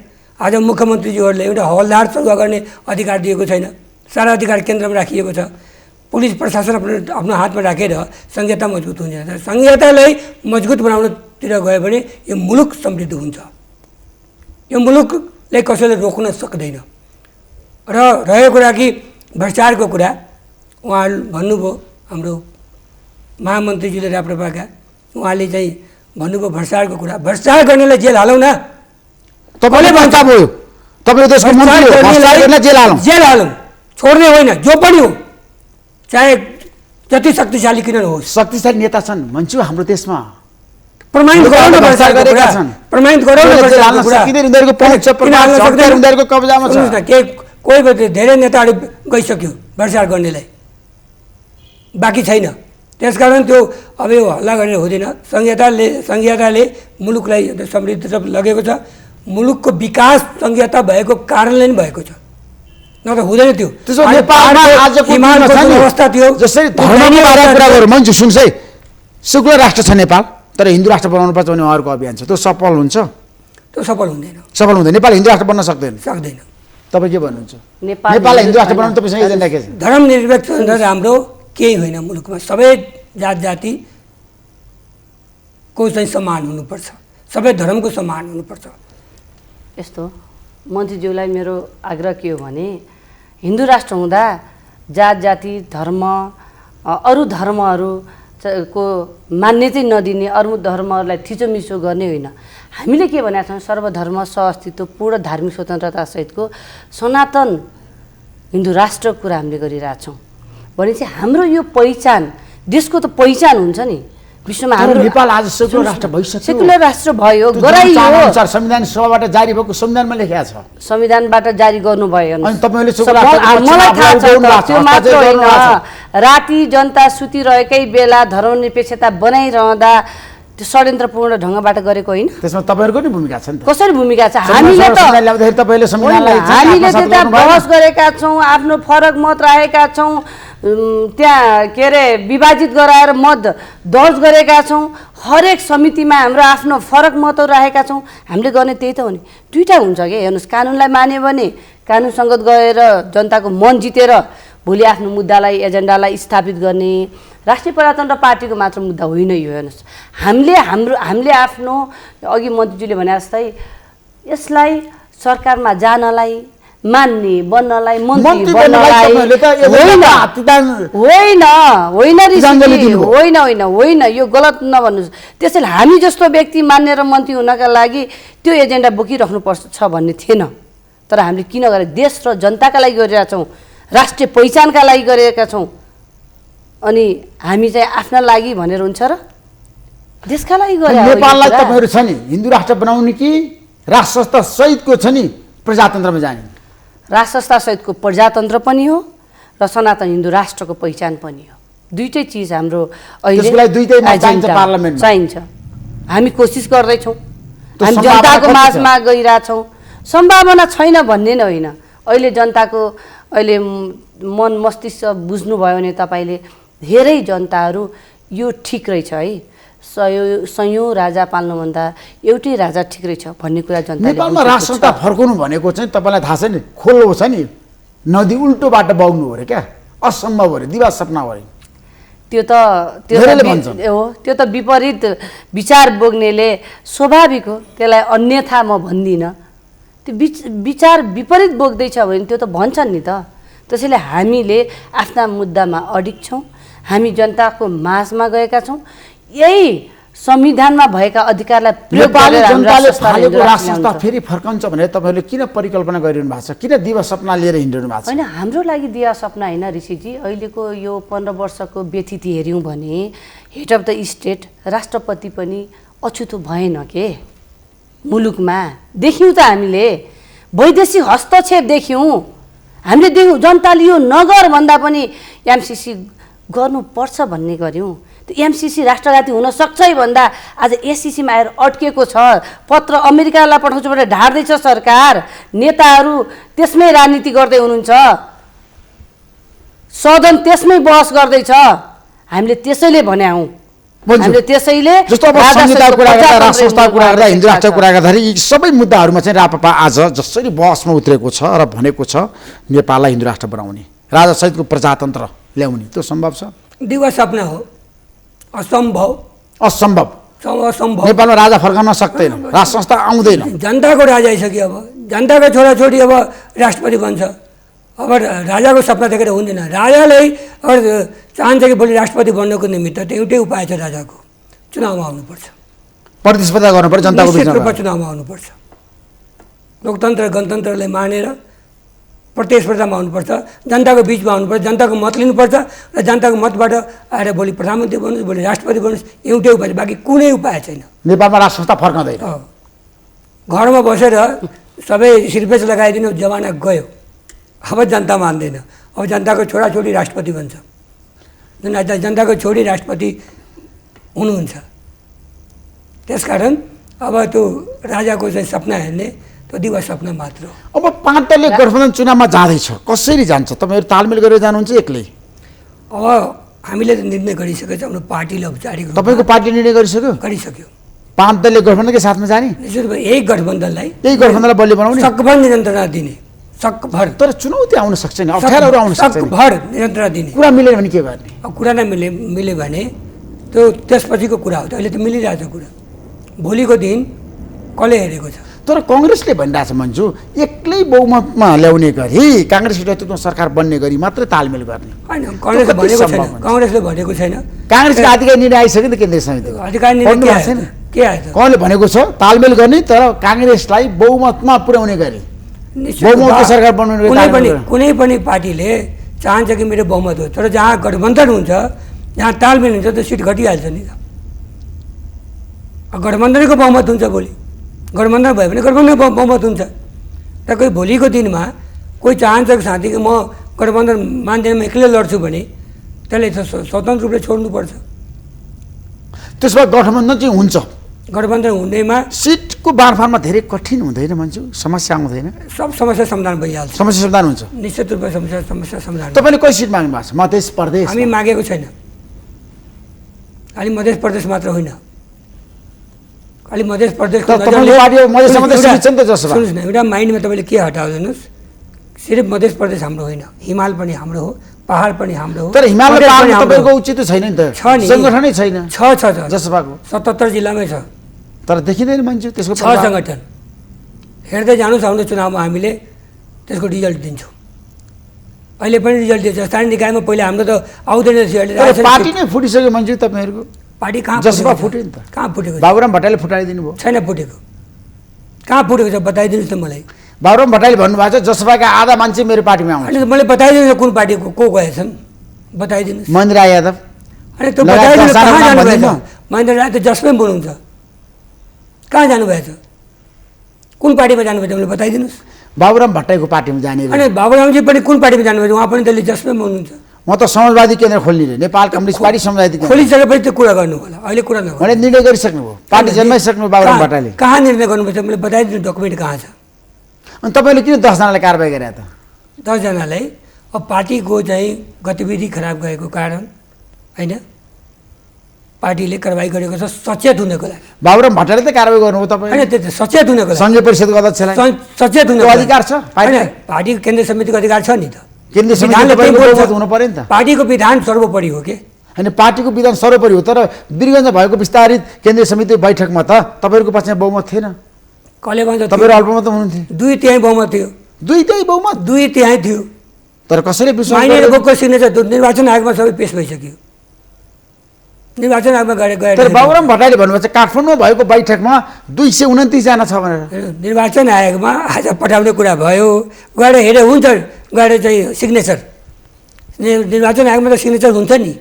आज मुख्यमन्त्रीज्यूहरूले एउटा हवलदार सरुवा गर्ने अधिकार दिएको छैन, सारा अधिकार केन्द्रमा राखिएको छ। पुलिस प्रशासन आफ्नो हातमा राखेर संहिता मजबुत हुन्छ। संहितालाई मजबुत बनाउनतिर गयो भने यो मुलुक समृद्ध हुन्छ, यो मुलुकलाई कसैले रोक्न सक्दैन। र रह्यो कुरा कि भ्रष्टाचारको कुरा, उहाँहरू भन्नुभयो, हाम्रो महामन्त्रीजीले राप्रपाका उहाँले चाहिँ भन्नुभयो भ्रष्टाचारको कुरा। भ्रष्टाचार गर्नेलाई जेल हालौँ न, तपाईँले भन्छ भयो, तपाईँ देशको मन्त्री हो, भ्रष्टाचार गर्नेलाई जेल हालौँ, छोड्ने होइन, जो पनि हो, चाहे जति शक्तिशाली किन नहोस्। शक्तिशाली नेता छन् भन्छु हाम्रो देशमा, प्रमाणित गराउन गरेका छन्, प्रमाणित गराउन उनीहरूको पहुँच छ, उनीहरूको कब्जामा छ। के कोही धेरै नेताहरू गइसक्यो भ्रष्टाचार गर्नेलाई, बाँकी छैन। त्यसकारण त्यो अब यो हल्ला गरेर हुँदैन। संहिताले मुलुकलाई समृद्धितर्फ लगेको छ। मुलुकको विकास संहिता भएको कारणले नै भएको छ, न त हुँदैन थियो। त्यसो नेपालमा आजको अवस्था थियो जसरी धर्मको बारेमा कुरा गरौँ। मन्जु सुन्नुहोस् है, सेकुलर राष्ट्र छ नेपाल, तर हिन्दू राष्ट्र बनाउनुपर्छ भन्ने उहाँहरूको अभियान छ। त्यो सफल हुन्छ? त्यो सफल हुँदैन। सफल हुँदैन। नेपाल हिन्दू राष्ट्र बन्न सक्दैन। सक्दैन। तपाईँ के भन्नुहुन्छ? नेपाललाई हिन्दू राष्ट्र बनाउनु तपाईँसँग एजेन्डा के छ? धर्मनिरपेक्ष राम्रो केही होइन मुलुकमा। सबै जात जातिको चाहिँ समान हुनुपर्छ, सबै धर्मको समान हुनुपर्छ। यस्तो मन्त्रीज्यूलाई मेरो आग्रह के हो भने हिन्दू राष्ट्र हुँदा जात जाति धर्म अरू धर्महरूको मान्यतै नदिने, अरू धर्महरूलाई थिचोमिचो गर्ने होइन। हामीले के भनेका छौँ, सर्वधर्म सहअस्तित्व पूर्ण धार्मिक स्वतन्त्रतासहितको सनातन हिन्दू राष्ट्रको कुरा हामीले गरिरहेछौँ। भनेपछि हाम्रो यो पहिचान, देशको त पहिचान हुन्छ नि विश्वमा। हाम्रो नेपाल आज सेकुलर राष्ट्र भइसक्यो। सेकुलर राष्ट्र भयो, गराइयो। संविधान सभाबाट जारी भएको संविधानमा लेखेको छ। संविधानबाट जारी गर्नुभयो। अनि तपाईँले मलाई थाहा छ त्यो मात्र होइन, राति जनता सुतिरहेकै बेला धर्मनिरपेक्षता बनाइरहँदा त्यो षड्यन्त्रपूर्ण ढङ्गबाट गरेको होइन। त्यसमा तपाईँहरूको नि भूमिका छ नि त। कसरी भूमिका छ? हामीले त बहस गरेका छौँ, आफ्नो फरक मत राखेका छौँ, त्यहाँ के अरे विभाजित गराएर मत दर्ज गरेका छौँ। हरेक समितिमा हाम्रो आफ्नो फरक मतहरू राखेका छौँ। हामीले गर्ने त्यही त हो नि। दुईवटा हुन्छ कि हेर्नुहोस्, कानुनलाई मान्यो भने कानुन सङ्गत गएर जनताको मन जितेर भोलि आफ्नो मुद्दालाई एजेन्डालाई स्थापित गर्ने राष्ट्रिय प्रजातन्त्र पार्टीको मात्र मुद्दा होइन यो। हेर्नुहोस्, हामीले आफ्नो अघि मन्त्रीज्यूले भने जस्तै यसलाई सरकारमा जानलाई, मान्ने बन्नलाई, मन्त्री बन्नलाई होइन, यो गलत नभन्नुहोस्। त्यसैले हामी जस्तो व्यक्ति मान्ने र मन्त्री हुनका लागि त्यो एजेन्डा बोकिराख्नुपर्छ भन्ने थिएन। तर हामीले किन गरे? देश र जनताका लागि गरिरहेका छौँ, राष्ट्रिय पहिचानका लागि गरेका छौँ। अनि हामी चाहिँ आफ्ना लागि भनेर हुन्छ र? देशका लागि गरे। नेपाललाई तपाईँहरू छ नि हिन्दू राष्ट्र बनाउने कि राष्ट्र संस्था सहितको छ नि प्रजातन्त्रमा जाने? राष्ट्र संस्था सहितको प्रजातन्त्र पनि हो र सनातन हिन्दू राष्ट्रको पहिचान पनि हो। दुईटै चिज हाम्रो अहिले चाहिन्छ। हामी कोसिस गर्दैछौँ, हामी जनताको माझमा गइरहेछौँ। सम्भावना छैन भन्ने नै होइन। अहिले जनताको अहिले मन मस्तिष्क बुझ्नुभयो भने तपाईँले धेरै जनताहरू यो ठिक रहेछ है, सयौँ राजा पाल्नुभन्दा एउटै राजा ठिक रहेछ भन्ने कुरा जनताले। नेपालमा राष्ट्र संस्था फर्काउनु भनेको चाहिँ तपाईँलाई थाहा छ नि, खोलो छ नि, नदी उल्टो बाटो बग्नु हो अरे क्या, असम्भव हो अरे, दिवा सपना हो अरे। त्यो त विपरीत विचार बोक्नेले स्वाभाविक हो, त्यसलाई अन्यथा म भन्दिनँ। त्यो विचार विपरीत बोक्दैछ भने त्यो त भन्छन् नि त। त्यसैले हामीले आफ्ना मुद्दामा अडिग छौँ, हामी जनताको माझमा गएका छौँ। यही संविधानमा भएका अधिकारलाई प्रयोग गरेर जनताले थालेको राष्ट्र संस्था फेरि फर्काउँछ भनेर तपाईँहरूले किन परिकल्पना गरिरहनु भएको छ? किन दिवा सपना लिएर हिँडिरहनु भएको छ? होइन, हाम्रो लागि दिवा सपना होइन ऋषिजी। अहिलेको यो 15 वर्षको व्यतीत हेऱ्यौँ भने हेड अफ द स्टेट राष्ट्रपति पनि अछुतो भएन के मुलुकमा। देख्यौँ त हामीले वैदेशिक हस्तक्षेप देख्यौँ, हामीले देख्यौँ। जनताले यो नगर भन्दा पनि एमसिसी गर्नुपर्छ भन्ने गऱ्यौँ। एमसिसी राष्ट्रघाती हुन सक्छ है भन्दा आज एससिसीमा आएर अड्केको छ। पत्र अमेरिकालाई पठाउँछु भनेर ढाड्दैछ सरकार, नेताहरू त्यसमै राजनीति गर्दै हुनुहुन्छ, सदन त्यसमै बहस गर्दैछ। हामीले त्यसैले भने हौँ, हामीले त्यसैले जस्तो अब संहिताको कुरा गर्दा, राष्ट्र संस्थाको कुरा गर्दा, हिन्दू राष्ट्रको कुरा गर्दाखेरि यी सबै मुद्दाहरूमा चाहिँ राप्रपा आज जसरी बहसमा उत्रेको छ र भनेको छ नेपाललाई हिन्दू राष्ट्र बनाउने, राजा सहितको प्रजातन्त्र ल्याउने, त्यो सम्भव छ? दिवा सपना हो, असम्भव। नेपालमा राजा फर्काउन सक्दैन, राष्ट्र संस्था आउँदैन। जनताको राजा आइसक्यो, अब जनताको छोराछोरी अब राष्ट्रपति बन्छ। अब राजाको सपना देखेर हुँदैन। राजाले अगर चाहन्छ कि भोलि राष्ट्रपति बन्नको निमित्त त एउटै उपाय छ राजाको, चुनावमा आउनुपर्छ, प्रतिस्पर्धा गर्नुपर्छ, जनताको बिचमा चुनावमा आउनुपर्छ। लोकतन्त्र गणतन्त्रलाई मानेर प्रतिस्पर्धामा आउनुपर्छ, जनताको बिचमा आउनुपर्छ, जनताको मत लिनुपर्छ र जनताको मतबाट आएर भोलि प्रधानमन्त्री बन्नुहोस्, भोलि राष्ट्रपति बन्नुहोस्, एउटै उपाय, बाँकी कुनै उपाय छैन। नेपालमा राष्ट्र संस्था फर्काउँदैन। घरमा बसेर सबै सिरपेच लगाइदिनु जमाना गयो। अब जनता मान्दैन। अब जनताको छोराछोरी राष्ट्रपति बन्छ, जनताको छोरी राष्ट्रपति हुनुहुन्छ। त्यसकारण अब त्यो राजाको चाहिँ सपना हेर्ने त्यो दिवा सपना मात्र हो। अब पार्टीले गठबन्धन चुनावमा जाँदैछ, कसरी जान्छ? तपाईँहरू तालमेल गरेर जानुहुन्छ एक्लै? अब हामीले त निर्णय गरिसकेको छ हाम्रो पार्टीले औपचारिक रूपमा तपाईँको पार्टी निर्णय गरिसक्यो गरिसक्यो 5 दलले गठबन्धनकै साथमा जाने निश्चित रूपमा यही गठबन्धनलाई बलियो बनाउने सकभर निरन्तरता दिने सकभर तर चुनौती आउन सक्छ नि अप्ठ्यारोहरू आउन सक्छ नि सकभर निरन्तरता दिने कुरा मिलेन भने के गर्ने अब कुरा नै मिल्यो भने त्यो त्यसपछिको कुरा हो त अहिले त मिलिरहेछ कुरा भोलिको दिन कसले हेरेको छ तर कङ्ग्रेसले भनिरहेछ मन्जु एक्लै बहुमतमा ल्याउने गरी काङ्ग्रेसको नेतृत्वमा सरकार बन्ने गरी मात्रै तालमेल गर्ने होइन काङ्ग्रेसले भनेको छैन काङ्ग्रेसको आधिकारिक निर्णय आइसक्यो नि त केन्द्रीय समितिको अधिकार निर्णय के आयो त कसले भनेको छ तालमेल गर्ने तर काङ्ग्रेसलाई बहुमतमा पुर्याउने गरी बहुमतको सरकार बनाउने कुनै पनि पार्टीले चाहन्छ कि मेरो बहुमत हो तर जहाँ गठबन्धन हुन्छ जहाँ तालमेल हुन्छ त्यो सिट घटिहाल्छ नि त गठबन्धनको बहुमत हुन्छ भोलि गठबन्धन भयो भने गठबन्धनको बहुमत हुन्छ र कोही भोलिको दिनमा कोही चाहन्छ कि साथी कि म गठबन्धन मान्दैन म एक्लै लड्छु भने त्यसले स्वतन्त्र रूपले छोड्नुपर्छ त्यसमा गठबन्धन चाहिँ हुन्छ गठबन्धन हुनेमा सिटको बाँडफाँडमा धेरै कठिन हुँदैन मान्छे समस्या आउँदैन सब समस्या समाधान भइहाल्छ समस्या समाधान हुन्छ निश्चित रूपमा समस्या समाधान तपाईँले कति सिट माग्नु भएको छ मध्य प्रदेश हामी मागेको छैन खालि मध्य प्रदेश मात्र होइन खालि मध्य प्रदेशको सुन्नुहोस् न एउटा माइन्डमा तपाईँले के हटाउनुहोस् सिर्फ मध्य प्रदेश हाम्रो होइन हिमाल पनि हाम्रो हो पहाड पनि हाम्रो हो तर हिमालय पहाडमा तपाईँको उचित छैन नि त छ नि सङ्गठनै छैन छ जसपाको 77 जिल्लामै छ तर देखिँदैन मान्छे त्यसको छ सङ्गठन हेर्दै जानुहोस् आउने चुनावमा हामीले त्यसको रिजल्ट दिन्छौँ अहिले पनि रिजल्ट दिन्छ स्थानीय निकायमा पहिला हाम्रो त आउँदैन थियो पार्टी नै फुटिसक्यो मान्छे तपाईँहरूको पार्टी कहाँ जसपा फुट्यो नि त कहाँ फुटेको बाबुराम भट्टराईले फुटाइदिनु भयो छैन फुटेको कहाँ फुटेको छ बताइदिनुहोस् त मलाई बाबुराम भट्टराईले भन्नुभएको छ जसपाका आधा मान्छे मेरो पार्टीमा आउँछ अनि मैले बताइदिनु कुन पार्टीको को गएछन् बताइदिनुहोस् महेन्द्र राय यादव अनि त्यो बताइदिनु कहाँ जानुभएछ महेन्द्र राय त जसमै बोल्नुहुन्छ कहाँ जानुभएछ कुन पार्टीमा जानुभएछ मैले बताइदिनुहोस् बाबुराम भट्टराईको पार्टीमा जाने अनि बाबुरामजी पनि कुन पार्टीमा जानुभएछ उहाँ पनि त्यसले जसमै बोल्नुहुन्छ म त समाजवादी केन्द्र खोल्ने रे नेपाल कम्युनिस्ट पार्टी समाजवादी केन्द्र खोलिसकेपछि त्यो कुरा गर्नु होला अहिले कुरा नगर्नु मैले निर्णय गरिसक्नु भयो पार्टी जन्माइसक्नु बाबुराम भट्टराईले कहाँ निर्णय गर्नुपर्छ मैले बताइदिनु डकुमेन्ट कहाँ छ अनि तपाईँले किन 10 जनालाई कारबाही गरे त 10 जनालाई अब पार्टीको चाहिँ गतिविधि खराब गएको कारण होइन पार्टीले कारबाही गरेको छ सचेत हुनको लागि बाबुराम भट्टराईले त कारबाही गर्नुभयो तपाईँ होइन त्यो सचेत हुनको लागि सङ्घीय परिषदको अध्यक्षलाई सचेत हुनको अधिकार छ पार्टी केन्द्रीय समितिको अधिकार छ नि त केन्द्रीय समितिको हुनु पर्यो नि त पार्टीको विधान सर्वोपरि हो के होइन पार्टीको विधान सर्वोपरि हो तर वीरगञ्ज भएको विस्तारित केन्द्रीय समिति बैठकमा त तपाईँहरूको पक्षमा बहुमत थिएन कसले भन्छ तपाईँहरू अल्पमत हुनुहुन्थ्यो 2/3 बहुमत थियो 2/3 बहुमत 2/3 थियो तर कसैले विश्वास माइनर बोकको सिग्नेचर निर्वाचन आयोगमा सबै पेश भइसक्यो निर्वाचन आयोगमा गए तर बाबुराम भट्टराईले भन्नुभएको छ काठमाडौँमा भएको बैठकमा 229 जना छ भनेर निर्वाचन आयोगमा आज पठाउने कुरा भयो गएर हेरे हुन्छ गएर चाहिँ सिग्नेचर निर्वाचन आयोगमा त सिग्नेचर हुन्छ नि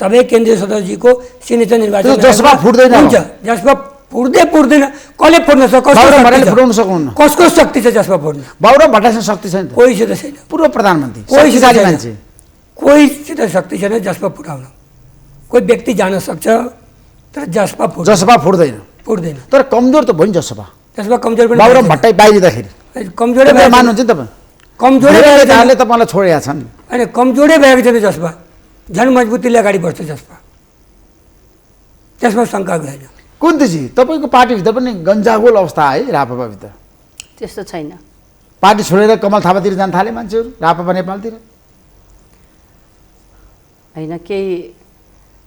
सबै केन्द्रीय सदस्यजीको सिग्नेचर निर्वाचन जसमा फुट्दैन हुन्छ जसमा फुट्दैन कसले फुट्न सक्छ बाबुराम भट्टराईले फुटाउन सक्नुहुन्न कसको शक्ति छ जसमा फुट्न बाबुराम भट्टराईसँग शक्ति छैन कोहीसित छैन पूर्व प्रधानमन्त्री कोहीसित मान्छे कोहीसित शक्ति छैन जसमा फुटाउन कोही व्यक्ति जान सक्छ तर जसपा फुट्दैन तर कमजोर त भयो नि जसपा कमजोर पनि बाबुराम भट्टराई बाहिरिँदाखेरि कमजोरै मान्नुहुन्छ नि तपाईँ कमजोरै कारणले तपाईँलाई छोडेका छन् होइन कमजोरै भएको छ जसपा झन् मजबुतीले अगाडि बढ्छ जसपा त्यसमा शङ्का छैन कुन्तीजी तपाईँको पार्टीभित्र पनि गन्जागोल अवस्था है राप्रपाभित्र त्यस्तो छैन पार्टी छोडेर कमल थापातिर जान थाले मान्छेहरू राप्रपा नेपालतिर होइन केही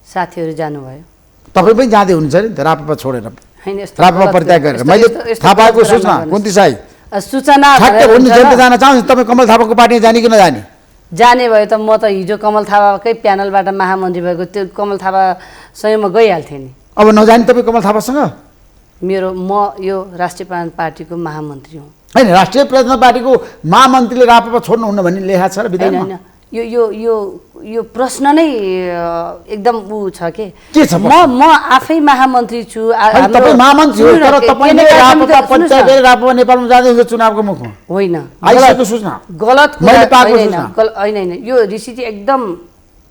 साथीहरू जानुभयो तपाईँ पनि जाँदै हुनुहुन्छ नि त राप्रपा छोडेर होइन राप्रपा परित्याग गरेर मैले थाहा पाएको सूचना कुन्ती साई सूचना जनता जान चाहन्छ तपाईँ कमल थापाको पार्टी जाने कि नजाने जाने भयो त म त हिजो कमल थापाकै प्यानलबाट महामन्त्री भएको त्यो कमल थापासँग म गइहाल्थेँ नि अब नजाने तपाईँ कमल थापासँग म यो राष्ट्रिय प्रधान पार्टीको महामन्त्री हुँ होइन राष्ट्रिय प्रधान पार्टीको महामन्त्रीले राप्रपा छोड्नुहुन्न भन्ने लेखा छ र विधानमा यो प्रश्न नै एकदम ऊ छ के छ म आफै महामन्त्री छु तपाईँ महामन्त्री हो तर तपाईँले राप्रपा परित्याग गरेर राप्रपा नेपालमा जाँदै हुन्छ चुनावको मुखमा होइन आइसकेको सूचना गलत होइन यो ऋषि चाहिँ एकदम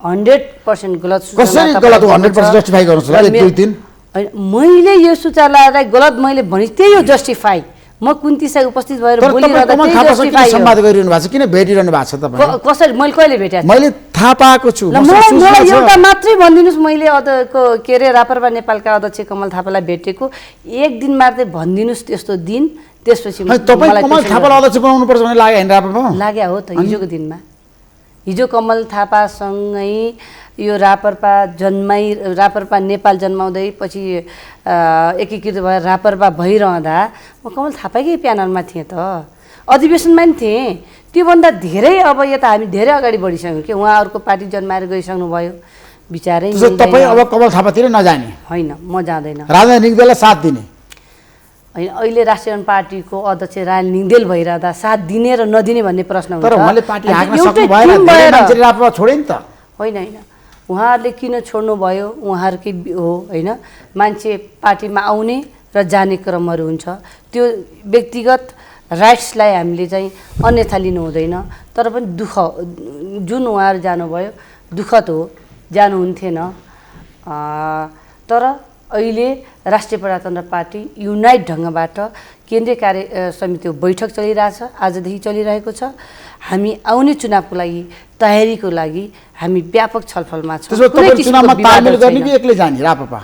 100% गलत सूचना कसरी गलत हो 100% जस्टिफाई गर्नुहोस् ल 1 2 3 मैले यो सूचनालाई गलत मैले भने त्यही हो जस्टिफाई म कुन्ती साई उपस्थित भएर बोलिरहँदा त्यही जस्टिफाई संवाद गरिरहनु भएको छ किन भेटिरहनु भएको छ तपाईँ कसरी मैले कहिले भेटेँ मैले थाहा पाएको छु ल मलाई एउटा मात्रै भनिदिनुहोस्, मैले के अरे रापरपा नेपालका अध्यक्ष कमल थापालाई भेटेको एक दिन मात्रै भनिदिनुहोस् त्यस्तो दिन, त्यसपछि तपाईँ कमल थापालाई अध्यक्ष बनाउनु पर्छ भन्ने लाग्यो हैन रापरपामा? लाग्यो हो त हिजोको दिनमा। हिजो कमल थापासँगै यो रापरपा नेपाल जन्माउँदै पछि एकीकृत भएर रापरपा भइरहँदा म कमल थापाकै प्यानलमा थिएँ त, अधिवेशनमा नि थिएँ। त्योभन्दा धेरै अब यता हामी धेरै अगाडि बढिसक्यौँ कि उहाँहरूको पार्टी जन्माएर गइसक्नु भयो, विचारै तपाईँ अब कमल थापातिर नजाने? होइन, म जाँदैन। राजा निगदेललाई साथ दिने होइन, अहिले राष्ट्रिय पार्टीको अध्यक्ष राज निगदेल भइरहँदा साथ दिने र नदिने भन्ने प्रश्न हुन्छ। तर उहाँले पार्टी हाँक्न सक्नु भएन, धेरै मान्छेले रापरपा छोडे नि त। होइन होइन, उहाँहरूले किन छोड्नु भयो उहाँहरूकै हो होइन। मान्छे पार्टीमा आउने र जाने क्रमहरू हुन्छ, त्यो व्यक्तिगत राइट्सलाई हामीले चाहिँ अन्यथा लिनु हुँदैन। तर पनि दुःख जुन उहाँहरू जानुभयो दुःखद हो, जानुहुन्थेन। तर अहिले राष्ट्रिय प्रजातन्त्र पार्टी युनाइट ढङ्गबाट केन्द्रीय कार्य समितिको बैठक चलिरहेछ, आजदेखि चलिरहेको छ। हामी आउने चुनावको लागि तयारीको लागि हामी व्यापक छलफलमा छौँ। चुनावमा तालमेल गर्ने कि एक्लै जाने रापरपा?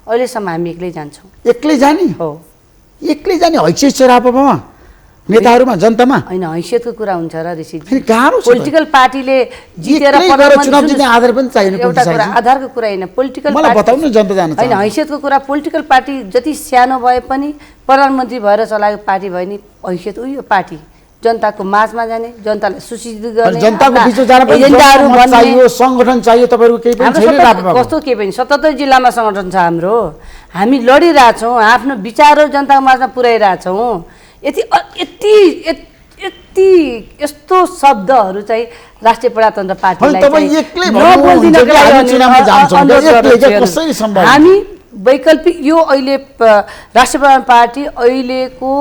अहिलेसम्म हामी एक्लै जान्छौँ। एक्लै जाने? हो, एक्लै जाने हैसियत छ रापरपामा नेताहरूमा, जनतामा? होइन, हैसियतको कुरा हुन्छ र ऋषिजी। गाह्रो छ। पोलिटिकल पार्टीले जितेर चुनाव जित्ने आधार पनि चाहिने एउटा कुरा, आधारको कुरा होइन, पोलिटिकल मलाई बताउनु जनता जान्न होइन, हैसियतको कुरा। पोलिटिकल पार्टी जति सानो भए पनि प्रधानमन्त्री भएर चलाएको पार्टी भयो नि, हैसियत उयो पार्टी जनताको माझमा जाने, जनतालाई सूचित गर्ने, जनताको बिचमा जान पनि एजेन्डाहरू चाहियो, संगठन चाहियो। तपाईहरुको केही पनि छैन रापरपामा? कस्तो केही पनि, 77 जिल्लामा संगठन छ हाम्रो। हामी लडिरहेछौँ, आफ्नो विचारहरू जनताको माझमा पुर्याइरहेछौँ। यति यस्तो शब्दहरू चाहिँ राष्ट्रिय प्रजातन्त्र पार्टीलाई हामी वैकल्पिक यो अहिले राष्ट्रिय प्रजातन्त्र पार्टी अहिलेको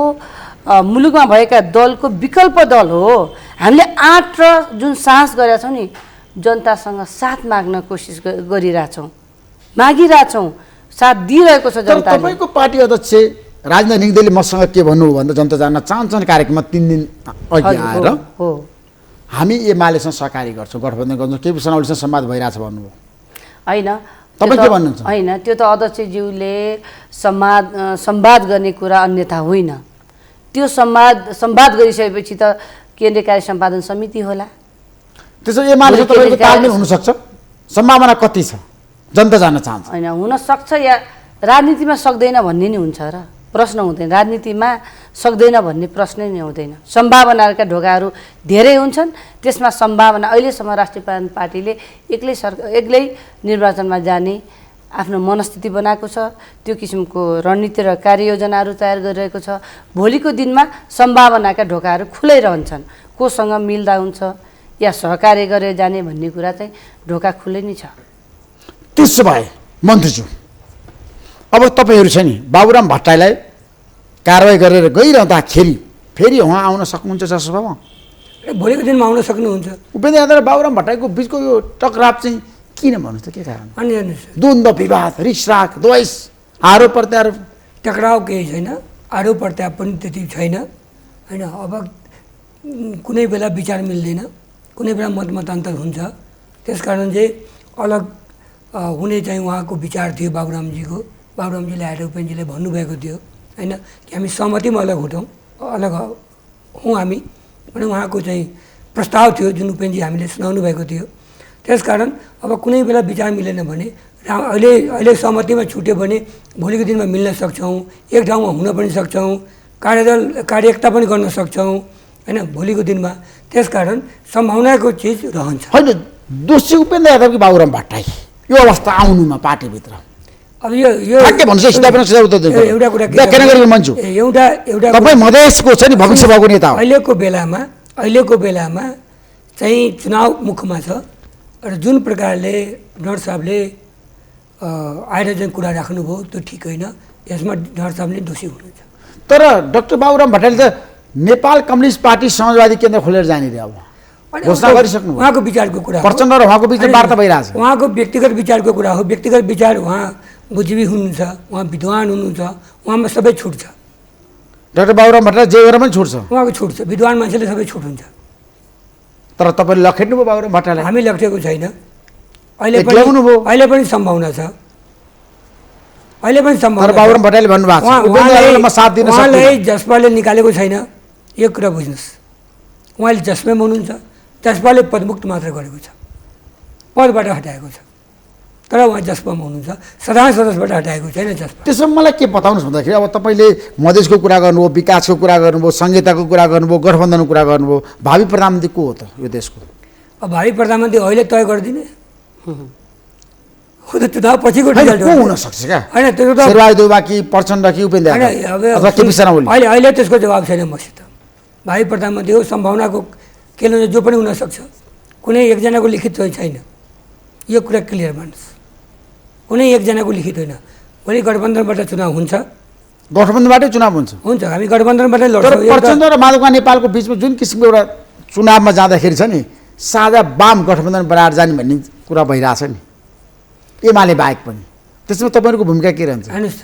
मुलुकमा भएका दलको विकल्प दल हो। हामीले आँट र जुन साहस गरेका छौँ नि, जनतासँग साथ माग्न कोसिस गरिरहेछौँ, मागिरहेछौँ, साथ दिइरहेको छ जनताले। तपाईँको पार्टी अध्यक्ष राजेन्द्र निगदेलले मसँग के भन्नुभयो भन्दा जनता जान्न चाहन्छन् कार्यक्रममा 3 दिन अघि आएर हामी एमालेसँग सहकारी गर्छौँ, गठबन्धन गर्छौँ, केपी शर्मा ओलीसँग संवाद भइरहेछ भन्नुभयो। होइन, तपाईँ के भन्नुहुन्छ? होइन, त्यो त अध्यक्षज्यूले संवाद गर्ने कुरा अन्यथा होइन। त्यो संवाद गरिसकेपछि त केन्द्रीय कार्य सम्पादन समिति होला। त्यसो एमालेसँग तपाईँको तालमेल हुनसक्छ? सम्भावना कति छ? जनता जान्न चाहन्छ। होइन, हुनसक्छ या राजनीतिमा सक्दैन भन्ने नि हुन्छ र प्रश्न हुँदैन। राजनीतिमा सक्दैन भन्ने प्रश्नै नै हुँदैन। सम्भावनाका ढोकाहरू धेरै हुन्छन्, त्यसमा सम्भावना अहिलेसम्म राष्ट्रिय प्रजातन्त्र पार्टीले एक्लै निर्वाचनमा जाने आफ्नो मनस्थिति बनाएको छ। त्यो किसिमको रणनीति र कार्ययोजनाहरू तयार गरिरहेको छ। भोलिको दिनमा सम्भावनाका ढोकाहरू खुलै रहन्छन्। कोसँग मिल्दा हुन्छ या सहकार्य गरेर जाने भन्ने कुरा चाहिँ ढोका खुलै नै छ। त्यसो भए मन्त्रीज्यू, अब तपाईँहरू छ नि बाबुराम भट्टराईलाई कारवाही गरेर गइरहँदाखेरि फेरि उहाँ आउन सक्नुहुन्छ सभामा? भोलिको दिनमा आउन सक्नुहुन्छ। उपेन्द्र यादव र बाबुराम भट्टराईको बिचको यो टकराव चाहिँ किन भन्नुहोस् त? के कारण? अनि हेर्नुहोस्, द्वन्द्व, विवाद, रिसराग, द्वेष, आरोप प्रत्यारोप? टकराव केही छैन, आरोप प्रत्यारोप पनि त्यति छैन होइन। अब कुनै बेला विचार मिल्दैन, कुनै बेला मतमतान्तर हुन्छ। त्यसकारण चाहिँ अलग हुने चाहिँ उहाँको विचार थियो बाबुरामजीको। बाबुरामजीले आएर उपेन्द्रजीले भन्नुभएको थियो होइन कि हामी सहमतिमा अलग अलग हौँ हामी भने उहाँको चाहिँ प्रस्ताव थियो जुन उपेन्द्रजी हामीले सुनाउनु भएको थियो। त्यसकारण अब कुनै बेला विचार मिलेन भने अहिले सहमतिमा छुट्यो भने भोलिको दिनमा मिल्न सक्छौँ, एक ठाउँमा हुन पनि सक्छौँ, कार्यकता पनि गर्न सक्छौँ होइन भोलिको दिनमा। त्यसकारण सम्भावनाको चिज रहन्छ। होइन, दोषी उपेन्द्र यादव कि बाबुराम भट्टराई यो अवस्था आउनुमा पार्टीभित्र? अब यो एउटा कुरा तपाईँ मधेसको छ नि भविष्यको नेता हो। अहिलेको बेलामा चाहिँ चुनाव मुखमा छ र जुन प्रकारले डर साहबले आएर चाहिँ कुरा राख्नुभयो त्यो ठिक होइन। यसमा डर साहबले दोषी हुनुहुन्छ। तर डाक्टर बाबुराम भट्टराईले त नेपाल कम्युनिस्ट पार्टी समाजवादी केन्द्र खोलेर जाने रे अब घोषणा गरिसक्नु। उहाँको विचारको कुरा, प्रचण्ड र उहाँको बिचमा वार्ता भइरहेछ। उहाँको व्यक्तिगत विचारको कुरा हो। व्यक्तिगत विचार, उहाँ बुद्धिजीवी हुनुहुन्छ, उहाँ विद्वान हुनुहुन्छ, उहाँमा सबै छुट छ। डाक्टर बाबुराम भट्टराई जे गरेर पनि छुट छ, उहाँको छुट छ। विद्वान मान्छेले सबै छुट हुन्छ। तर तपाईँले लखेट्नुभयो बाबुराम भट्टराईलाई। हामी लखेटेको छैन, एक्लाउनु भयो। अहिले पनि सम्भावना छ, अहिले पनि सम्भावना तर बाबुराम भट्टराईले भन्नुभएको छ उपेन्द्र यादवलाई म साथ दिन सक्दिनँ। उहाँले जसपाले निकालेको छैन, यो कुरा बुझ्नुहोस्। उहाँले जसपामा हुनुहुन्छ, जसपाले पदमुक्त मात्र गरेको छ, पदबाट हटाएको छ, तर उहाँ जसपामा हुनुहुन्छ, साधारण सदस्यबाट हटाएको छैन जसपा। त्यसो मलाई के बताउनुहोस् भन्दाखेरि अब तपाईँले मधेसको कुरा गर्नुभयो, विकासको कुरा गर्नुभयो, संहिताको कुरा गर्नुभयो, गठबन्धनको कुरा गर्नुभयो, भावी प्रधानमन्त्री को हो त यो देशको? अब भावी प्रधानमन्त्री अहिले तय गरिदिने हो त, चुनाव पछिको रिजल्ट को हुन सक्छ क्या? होइन त्यो त शेरबहादुर देउवा कि प्रचण्ड कि उपेन्द्र यादव अथवा केपी शर्मा ओली? अहिले त्यसको जवाब छैन मसित। भावी प्रधानमन्त्री हो, सम्भावनाको केले जो पनि हुनसक्छ, कुनै एकजनाको लिखित छैन, यो कुरा क्लियर मान्नुहोस्। कुनै एकजनाको लिखित होइन। भोलि गठबन्धनबाट चुनाव हुन्छ, गठबन्धनबाटै चुनाव हुन्छ। हुन्छ हामी गठबन्धनबाटै तर लड्छौँ। प्रचण्ड र माधवका नेपालको बिचमा जुन किसिमको एउटा चुनावमा जाँदाखेरि छ नि, साझा वाम गठबन्धन बनाएर जाने भन्ने कुरा भइरहेछ नि, एमाले बाहेक पनि। त्यसमा तपाईँहरूको भूमिका के रहन्छ? हेर्नुहोस्,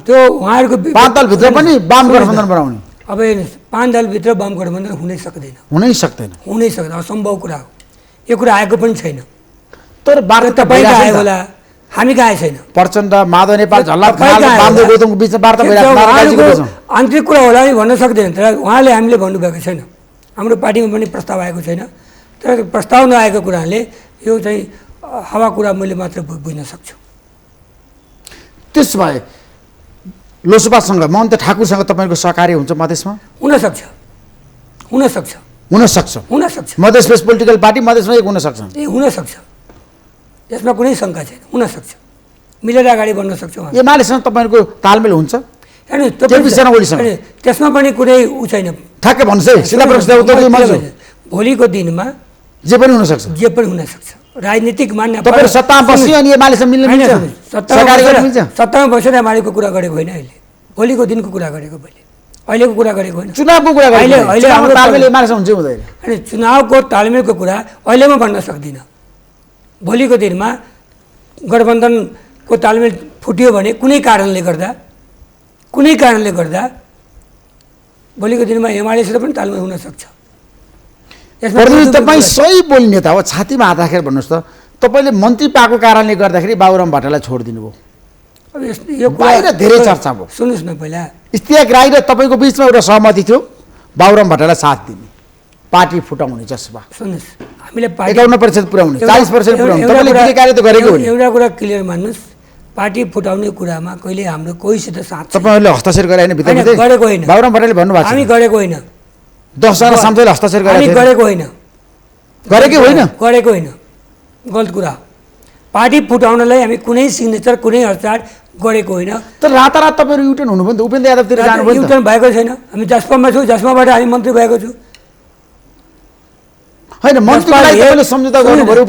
त्यो उहाँहरूको 5 दलभित्र पनि वाम गठबन्धन बनाउने? अब हेर्नुहोस्, 5 दलभित्र वाम गठबन्धन हुनै सक्दैन, हुनै सक्दैन, हुनै सक्दैन, असम्भव कुरा हो। यो कुरा आएको पनि छैन। तर वार्ता तपाईँको आयो होला, हामी कहाँ आएको छैन। प्रचण्ड, माधव नेपाल, झल्ला खनाल, वामदेव गौतमको बिचमा वार्ता भइरहेको आन्तरिक कुरा होला नि भन्न सक्दैन, तर उहाँले हामीले भन्नुभएको छैन। हाम्रो पार्टीमा पनि प्रस्ताव आएको छैन, तर प्रस्ताव नआएको कुराले यो चाहिँ हावा कुरा मैले मात्र बुझ्न सक्छु। त्यसो भए लोसपासँग महन्त ठाकुरसँग तपाईँको सहकार्य हुन्छ मधेसमा? हुनसक्छ, हुनसक्छ, हुनसक्छ। हुनसक्छ। मधेस बेस पोलिटिकल पार्टी मधेसमा एक हुनसक्छ। ए हुनसक्छ, यसमा कुनै शङ्का छैन, हुनसक्छ, मिलेर अगाडि बढ्न सक्छ। एमालेसँग तपाईँहरूको तालमेल हुन्छ? हेर्नुहोस्, त्यसमा पनि कुनै ऊ छैन। ठ्याक्कै भन्नुहोस् है, सिधा प्रश्न उत्तर दिनु मन छ। भोलिको दिनमा जे पनि हुनसक्छ, जे पनि हुनसक्छ। राजनीतिक मान्य तपाईँहरू सत्तामा बस्यो अनि एमालेसँग मिल्न मिल्छ, सहकारी गर्न मिल्छ? सत्तामा बसेर एमालेको कुरा गरेको होइन, अहिले भोलिको दिनको कुरा गरेको, मैले अहिलेको कुरा गरेको होइन। चुनावको कुरा अहिले हाम्रो तालमेल एमालेसँग हुन्छ हुँदैन? अनि चुनावको तालमेलको कुरा अहिले म भन्न सक्दिनँ। भोलिको दिनमा गठबन्धनको तालमेल फुट्यो भने कुनै कारणले गर्दा भोलिको दिनमा एमालेसित पनि तालमेल हुनसक्छ। तपाईँ सही बोल्ने नेता हो, छातीमा हात राखेर भन्नुहोस् त, तपाईँले मन्त्री पाएको कारणले गर्दाखेरि बाबुराम भट्टराईलाई छोडिदिनु भयो। अब यो बाहिर धेरै चर्चा भयो। सुन्नुहोस् न, पहिला इस्तियाक राई र तपाईँको बिचमा एउटा सहमति थियो बाबुराम भट्टराईलाई साथ दिने, पार्टी फुटाउने जसमा सुन्नुहोस्, हामीले 51% पुर्याउने, 40% पुर्याउने, तपाईँले के कार्य त गरेको हो नि? एउटा कुरा क्लियर मान्नुहोस्, पार्टी फुटाउने कुरामा कहिले हाम्रो कोहीसित साथ तपाईँहरूले हस्ताक्षर गरे होइन? भित्र गरेको होइन, बाबुराम भट्टराईले भन्नुभएको छ हामी गरेको होइन। 10 जना सांसदले हस्ताक्षर गरे, हामी गरेको होइन, गरेकै होइन, गरेको होइन, गलत कुरा हो। पार्टी फुटाउनलाई हामी कुनै सिग्नेचर, कुनै हस्ताक्षर गरेको होइन। तर रातारात तपाईँहरू युटर्न हुनुभयो नि त, उपेन्द्र यादवतिर जानुभयो नि त? युटर्न भएको छैन, हामी जसपामा छु, जसपाबाट हामी मन्त्री भएको छु। होइन, मन्त्रीलाई तपाईँले सम्झौता गर्नुभयो,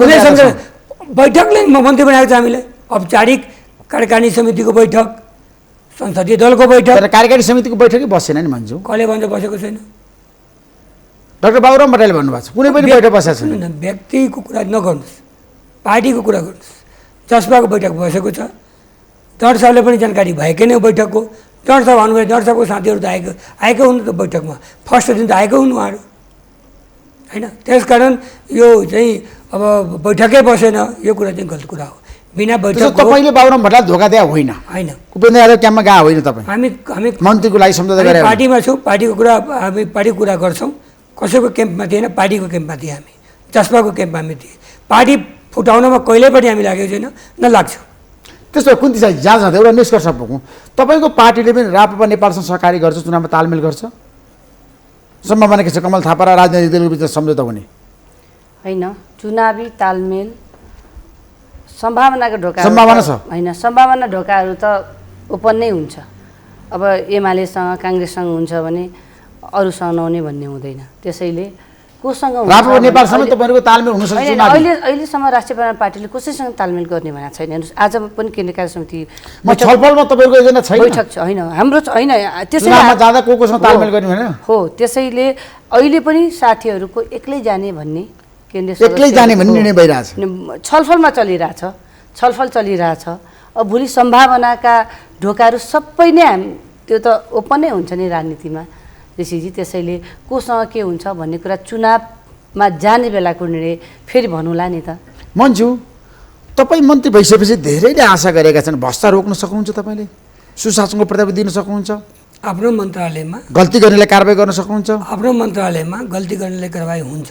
बैठकले मन्त्री बनाएको छ हामीलाई। औपचारिक कार्यकारिणी समितिको बैठक, संसदीय दलको बैठक। तर कार्यकारिणी समितिको बैठकै बसेन नि भन्छु। कसले भन्छ बसेको छैन? डाक्टर बाबुराम भट्टराईले भन्नुभएको छ कुनै पनि बैठक बसेको छैन। व्यक्तिको कुरा नगर्नुहोस्, पार्टीको कुरा गर्नुहोस्। जसपाको बैठक बसेको छ, डर साहबले पनि जानकारी भएकै नै बैठकको। डर साहब भन्नुभयो, डर साहबको साथीहरू त आएको हुनु त बैठकमा, फर्स्ट दिन त आएको हुनु उहाँहरू, होइन? त्यसकारण यो चाहिँ अब बैठकै बसेन, यो कुरा चाहिँ गलत कुरा हो। बिना बैठक तपाईँले बाबुराम भट्टराईलाई धोका दिए होइन? होइन, उपेन्द्र यादव क्याम्पमा गए होइन तपाईँ? हामी मन्त्रीको लागि सम्झौता गरे? पार्टीमा छु, पार्टीको कुरा हामी पार्टीको कुरा गर्छौँ। कसैको क्याम्पमा थिएन, पार्टीको क्याम्पमा थिएँ हामी, जसपाको क्याम्पमा हामी थिएँ। पार्टी फुटाउनमा कहिले पनि हामी लागेको छैन, न लाग्छौँ। त्यसो भए कुन्ती साई जहाँ जाँदा एउटा निष्कर्ष पुगौँ, तपाईँको पार्टीले पनि राप्रपा नेपालसँग सहकारी गर्छ, चुनावमा तालमेल गर्छ? सम्भावना के छ कमल थापा र राजनैतिक दलको बिचमा सम्झौता हुने? होइन, चुनावी तालमेल सम्भावनाको ढोका सम्भावना छ होइन, सम्भावना ढोकाहरू त ओपन नै हुन्छ। अब एमालेसँग काङ्ग्रेससँग हुन्छ भने अरूसँग नहुने भन्ने हुँदैन। त्यसैले कोसँग राप्रपा नेपालसँग तपाईँहरूको तालमेल हुन सक्छ? अहिलेसम्म राष्ट्रिय प्रधान पार्टीले कसैसँग तालमेल गर्ने भनेको छैन। हेर्नुहोस्, आज पनि केन्द्रीय कार्य समिति छलफलमा तपाईँको एजेन्डा छैन? बैठक छ, होइन हाम्रो होइन। त्यसैले जाँदा कोसँग तालमेल गर्ने भने हो, त्यसैले अहिले पनि साथीहरूको एक्लै जाने भन्ने केन्द्रीय एक्लै जाने भन्ने निर्णय भइरहेछ, छलफलमा चलिरहेछ, छलफल चलिरहेछ। अब भोलि सम्भावनाका ढोकाहरू सबै नै त्यो त ओपन नै हुन्छ नि राजनीतिमा ऋषिजी। त्यसैले कोसँग के हुन्छ भन्ने कुरा चुनाव मा जाने बेलाको निर्णय फेरि भन्नुला नि त। मन्जु, तपाईँ मन्त्री भइसकेपछि धेरैले आशा गरेका छन् भ्रष्टाचार रोक्न सक्नुहुन्छ, तपाईँले सुशासनको प्रताप दिन सक्नुहुन्छ, आफ्नो मन्त्रालयमा गल्ती गर्नेलाई कारबाही गर्न सक्नुहुन्छ। आफ्नो मन्त्रालयमा गल्ती गर्नेलाई कारबाही हुन्छ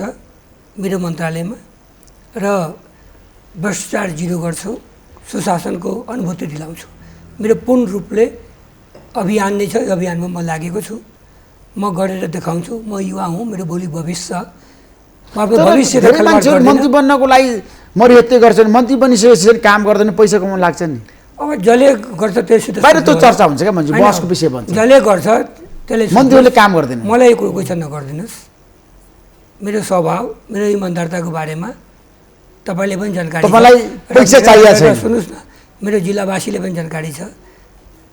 मेरो मन्त्रालयमा, र भ्रष्टाचार जिरो गर्छु, सुशासनको अनुभूति दिलाउँछु। मेरो पूर्ण रूपले अभियान नै छ, यो अभियानमा म लागेको छु, म गरेर देखाउँछु। म युवा हुँ, मेरो भोलि भविष्य, म आफ्नो भविष्य मन्त्री बन्नको लागि मरिहत्ते गर्छन्, मन्त्री बनिसकेपछि काम गर्दैन, पैसा कमाउन लाग्छ नि। अब जसले गर्छ त्यससित बाहिर त्यो चर्चा हुन्छ क्या मन्जु, बसको विषय भन्छ। जसले गर्छ त्यसले, मन्त्रीहरूले काम गर्दैन। मलाई कुरो क्वेसन नगरिदिनुहोस्। मेरो स्वभाव, मेरो इमान्दारताको बारेमा तपाईँले पनि जानकारी, तपाईँलाई पैसा चाहिएको छैन। सुन्नुहोस् न, मेरो जिल्लावासीले पनि जानकारी छ,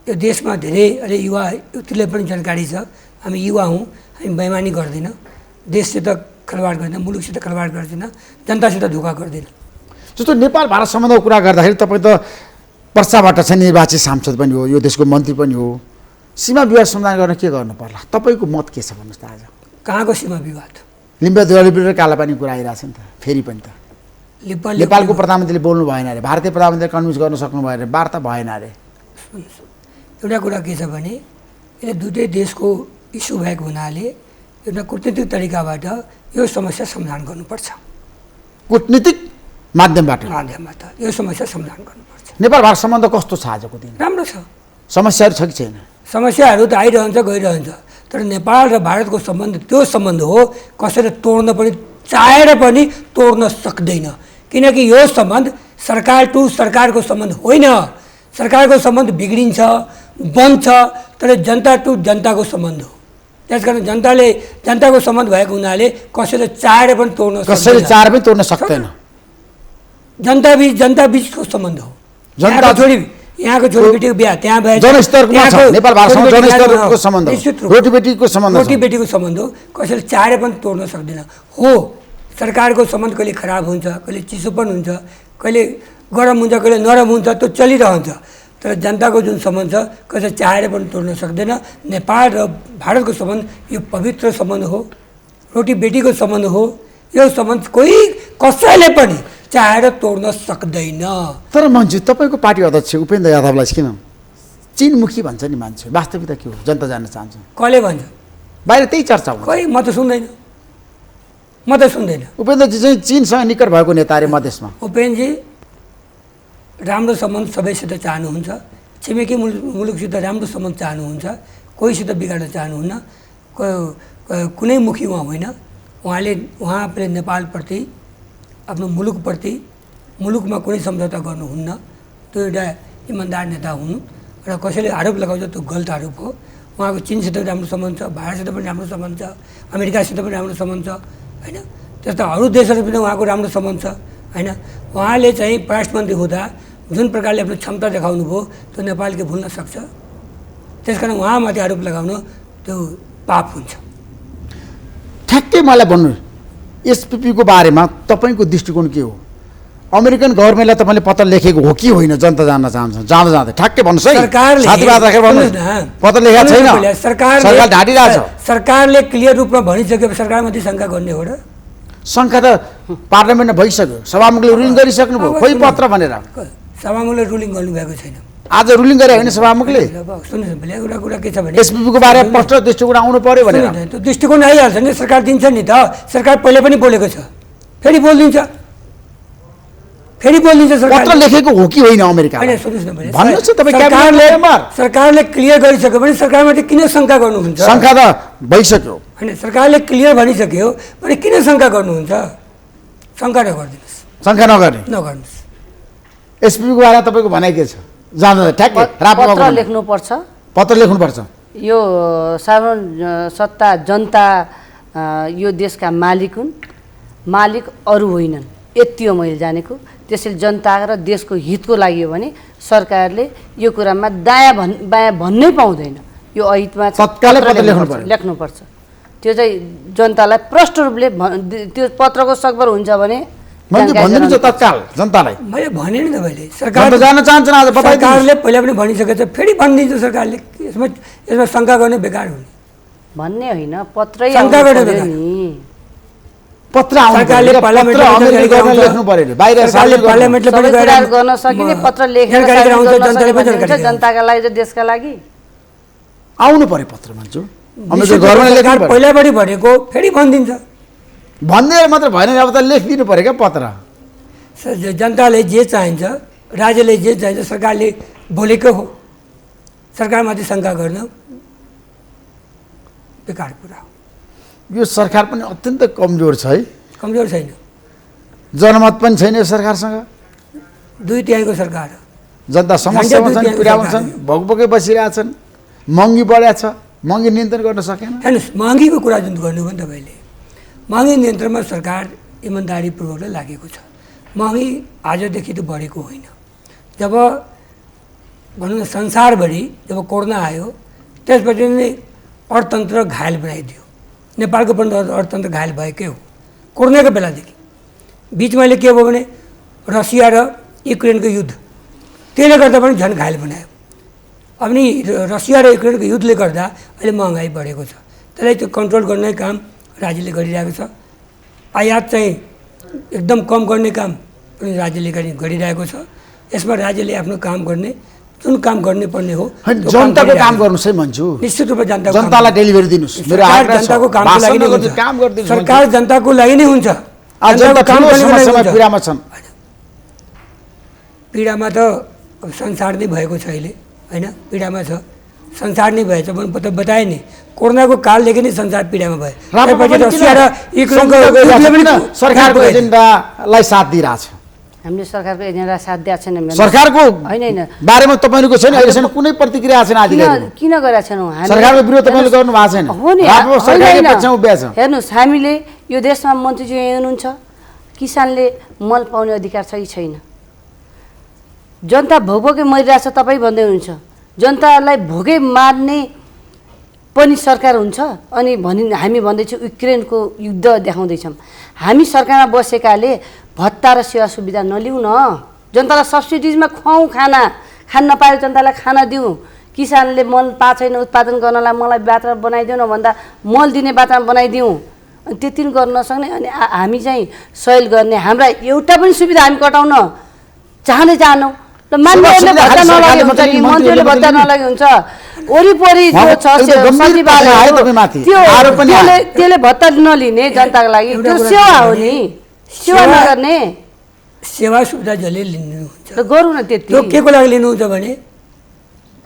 यो देशमा धेरै अहिले युवाले पनि जानकारी छ। हामी युवा हौँ, हामी बेइमानी गर्दैनौँ, देशसित खलवाड गर्दैन, मुलुकसित खलवाड गर्दैन, जनतासित धोका गर्दैन। जस्तो नेपाल भारत सम्बन्धको कुरा गर्दाखेरि तपाईँ त पर्साबाट चाहिँ निर्वाचित सांसद पनि हो, यो देशको मन्त्री पनि हो, सीमा विवाद समाधान गर्न के गर्नु पर्ला? तपाईँको मत के छ भन्नुहोस् त। आज कहाँको सीमा विवाद? लिम्बा देवाली र कालापानी कुरा आइरहेछ नि त, फेरि पनि त नेपालको प्रधानमन्त्रीले बोल्नु भएन अरे, भारतीय प्रधानमन्त्रीले कन्भिन्स गर्न सक्नु भएन अरे, वार्ता भएन अरे। एउटा कुरा के छ भने, यसले दुवै देशको इस्यु भएको हुनाले एउटा कूटनीतिक तरिकाबाट यो समस्या समाधान गर्नुपर्छ। कूटनीतिक माध्यमबाट यो समस्या समाधान गर्नुपर्छ। नेपाल भारत सम्बन्ध कस्तो छ आजको दिन? राम्रो छ। समस्याहरू छ कि छैन? समस्याहरू त आइरहन्छ गइरहन्छ, तर नेपाल र भारतको सम्बन्ध त्यो सम्बन्ध हो कसैले तोड्न पनि चाहेर पनि तोड्न सक्दैन, किनकि यो सम्बन्ध सरकार टु सरकारको सम्बन्ध होइन। सरकारको सम्बन्ध बिग्रिन्छ, बन्छ, तर जनता टु जनताको सम्बन्ध हो। त्यसकारण जनताको सम्बन्ध भएको हुनाले कसैले चाहेर पनि तोड्न सक्दैन। जनता बिचको सम्बन्ध हो। यहाँको छोरीबेटीको बिहा त्यहाँ भयो, रोटी बेटीको सम्बन्ध हो, कसैले चाहेर पनि तोड्न सक्दैन। हो, सरकारको सम्बन्ध कहिले खराब हुन्छ, कहिले चिसोपन हुन्छ, कहिले गरम हुन्छ, कहिले नरम हुन्छ, त्यो चलिरहन्छ, तर जनताको जुन सम्बन्ध छ कसैले चाहेर पनि तोड्न सक्दैन। नेपाल र भारतको सम्बन्ध यो पवित्र सम्बन्ध हो, रोटी बेटीको सम्बन्ध हो। यो सम्बन्ध कसैले पनि चाहेर तोड्न सक्दैन। तर मान्छे तपाईँको पार्टी अध्यक्ष उपेन्द्र यादवलाई किन चीनमुखी भन्छ नि मान्छे? वास्तविकता के हो जनता जान्न चाहन्छ। कसले भन्छ? बाहिर त्यही चर्चा हो। खै म त सुन्दैन। उपेन्द्रजी चाहिँ चीनसँग निकट भएको नेता अरे मधेसमा। उपेन्द्रजी राम्रो सम्बन्ध सबैसित चाहनुहुन्छ, छिमेकी मुलुकसित राम्रो सम्बन्ध चाहनुहुन्छ, कोहीसित बिगार्न चाहनुहुन्न, कुनै मुखी उहाँ होइन। उहाँले नेपालप्रति, आफ्नो मुलुकप्रति, मुलुकमा कुनै सम्झौता गर्नुहुन्न। त्यो एउटा इमान्दार नेता हुनु, र कसैले आरोप लगाउँछ त्यो गलत आरोप हो। उहाँको चीनसित पनि राम्रो सम्बन्ध छ, भारतसित पनि राम्रो सम्बन्ध छ, अमेरिकासित पनि राम्रो सम्बन्ध छ, होइन? त्यस्ता अरू देशहरूसित उहाँको राम्रो सम्बन्ध छ, होइन? उहाँले चाहिँ परराष्ट्र मन्त्री हुँदा जुन प्रकारले आफ्नो क्षमता देखाउनु भयो त्यो नेपालले भुल्न सक्छ। त्यसकारण उहाँमाथि आरोप लगाउनु त्यो पाप हुन्छ। ठ्याक्कै मलाई भन्नु, एसपिपीको बारेमा तपाईँको दृष्टिकोण के हो? अमेरिकन गभर्मेन्टलाई तपाईँले पत्र लेखेको हो कि होइन? जनता जान्न चाहन्छ, जाँदा ठ्याक्कै भन्नुहोस् है। पत्र लेखेको छैन, सरकार ढाँटिरहेछ। सरकारले क्लियर रूपमा भनिसक्यो, सरकारमाथि शङ्का गर्ने हो र? शङ्का त पार्लियामेन्टमा भइसक्यो, सभामुखले रुलिङ गरिसक्नु भयो, खोइ पत्र भनेर। सभामुखले रुलिङ गर्नुभएको छैन। आज रुलिङ गरे होइन सभामुखले? सुन्नुहोस्, एउटा कुरा के छ भने एसपिपीको बारेमा स्पष्ट दृष्टिकोण आउनु पर्यो भनेर। त्यो दृष्टिकोण आइहाल्छ नि, सरकार दिन्छ नि त। सरकार पहिले पनि बोलेको छ, फेरि बोलिदिन्छ, पत्र लेखेको हो कि होइन अमेरिका? भन्नुहोस् न, सरकारले क्लियर गरिसक्यो भने सरकारमाथि किन शङ्का गर्नुहुन्छ? शङ्का त भइसक्यो होइन, सरकारले क्लियर भनिसक्यो भने किन शङ्का गर्नुहुन्छ? शङ्का नगर्दिनुहोस्, शङ्का नगर्नुहोस्। एसपिपीको बारेमा तपाईँको भनाइ के छ? जाँदा ठ्याक्कै पत्र लेख्नुपर्छ, पत्र लेख्नुपर्छ। यो साधारण सत्ता जनता यो देशका मालिक हुन्, मालिक अरू होइनन्, यति हो मैले जानेको। त्यसैले जनता र देशको हितको लागि हो भने सरकारले यो कुरामा दायाँ बायाँ भन्नै पाउँदैन। यो अहितमा तत्कालै पत्र लेख्नुपर्छ। त्यो चाहिँ जनतालाई प्रष्ट रूपले त्यो पत्रको सकभर हुन्छ भने तत्काल जनतालाई मैले भने नि तपाईँले सरकार जान चाहन्छ। आज सरकारले पहिला पनि भनिसकेको छ, फेरि भनिदिन्छ सरकारले। यसमा शङ्का गर्ने बेकार हुने भन्ने होइन, पत्रै पत्र आउनु सरकारले पर्यो, पार्लियामेन्टमा पत्र अमेरिका जानकारी गभर्नमेन्ट गराउँछ। लेख्नु पर्यो, बाहिर सरकारले सार्वजनिक गर्नु। पार्लियामेन्टले पनि सबै गएर कुरा गर्न सकिने पत्र लेखेर जानकारी सार्वजनिक गराउँछ, गर्न जनताले सक्यो पनि भने हुन्छ, जानकारी जनताका लागि र देशका लागि आउनु पर्यो पत्र भन्छु। अमेरिका निश्चित रूपमा गभर्नमेन्टले सरकार लेख्नु पर्यो। पहिलापट्टि भनेको फेरि भनिदिन्छ। भन्ने मात्र भएन, अब त लेखिदिनु पर्यो क्या पत्र। जनताले जे चाहिन्छ, राज्यले जे चाहिन्छ सरकारले बोलेको हो। सरकारमाथि शङ्का गर्न बेकार कुरा हो। यो सरकार पनि अत्यन्त कमजोर छ है, कमजोर छैन, जनमत पनि छैन यो सरकारसँग। 2/3 सरकार हो। जनता समस्यामा छन्, 2/3 पीडामा छन्, भोकभोकै बसिरहेछन्, महँगी बढ्या छ, महँगी नियन्त्रण गर्न सकेन। हेर्नुहोस्, महँगीको कुरा जुन गर्नुभयो नि तपाईँले, महँगी नियन्त्रणमा सरकार इमान्दारीपूर्वकले लागेको छ। महँगी आजदेखि त बढेको होइन। जब भनौँ न संसारभरि जब कोरोना आयो त्यसपछि नै अर्थतन्त्र घायल बनाइदियो। नेपालको पनि अर्थतन्त्र घायल भएकै हो कोरोनाको बेलादेखि। बिचमा अहिले के भयो भने रसिया र युक्रेनको युद्ध, त्यसले गर्दा पनि झन् घायल बनायो। अब नि रसिया र युक्रेनको युद्धले गर्दा अहिले महँगाई बढेको छ। त्यसलाई त्यो कन्ट्रोल गर्ने काम राज्यले गरिरहेको छ। आयात चाहिँ एकदम कम गर्ने काम पनि राज्यले गरिरहेको छ। यसमा राज्यले आफ्नो काम गर्ने, जुन काम गर्ने पर्ने हो जनताको काम गर्नुहोस् है भन्छु। निश्चित रूपमा जनतालाई डेलिभरी दिनुहोस्। मेरो आग्रह छ, जनताको कामको लागि नै हुन्छ। काम गरिदिनुहोस्। सरकार जनताको लागि नै हुन्छ। जनता काम ठुलो गर्नेको लागि समस्यामा हुन्छ। पीडामा छन्। पीडामा त अब संसार नै भएको छ अहिले होइन, पीडामा छ, संसार नै भएछ भने त बताए नि। कोरोनाको कालदेखि नै संसार पीडामा भयो। त्यसपछि रसिया र युक्रेनको युद्धले पनि सरकारको एजेन्डालाई साथ दिइरहेछ। हामीले सरकारको एजेन्डा साथ दिएको छैन। सरकारको होइन बारेमा तपाईँको छैन, अहिलेसम्म कुनै प्रतिक्रिया छैन आधिकारिक। किन गरेका छैनौँ हामी? सरकारको विरोध तपाईँले गर्नु भएको छैन। हो नि, सरकारकै पक्षमा उभिएको छ। हेर्नुहोस्, हामीले यो देशमा मन्त्रीज्यू हुनुहुन्छ, किसानले मल पाउने अधिकार छ कि छैन? जनता भोकै मरिरहेछ तपाईँ भन्दै हुनुहुन्छ। जनतालाई भोकै मार्ने पनि सरकार हुन्छ अनि हामी भन्दैछौँ युक्रेनको युद्ध देखाउँदैछौँ। हामी सरकारमा बसेकाले भत्ता र सेवा सुविधा नलिउँ न। जनतालाई सब्सिडिजमा खुवाउँ, खाना खान नपाएर जनतालाई खाना दिउँ। किसानले मल पाएको छैन उत्पादन गर्नलाई, मलाई वातावरण बनाइदिउँ न भन्दा मल दिने वातावरण बनाइदिउँ। अनि त्यति गर्न नसक्ने अनि हामी चाहिँ सहयोग गर्ने, हाम्रा एउटा पनि सुविधा हामी कटाउन चाहँदैनौँ। मान्छेहरूले भत्ता नलगे हुन्छ कि मन्त्रीले भत्ता नलगे हुन्छ। वरिपरि जो छ सचिवालय त्यसले भत्ता नलिने जनताको लागि त्यो सेवा हो नि, सेवा नगर्ने। सेवा सुविधा जसले लिनुहुन्छ गरौँ न। त्यति त्यो के को लागि लिनुहुन्छ भने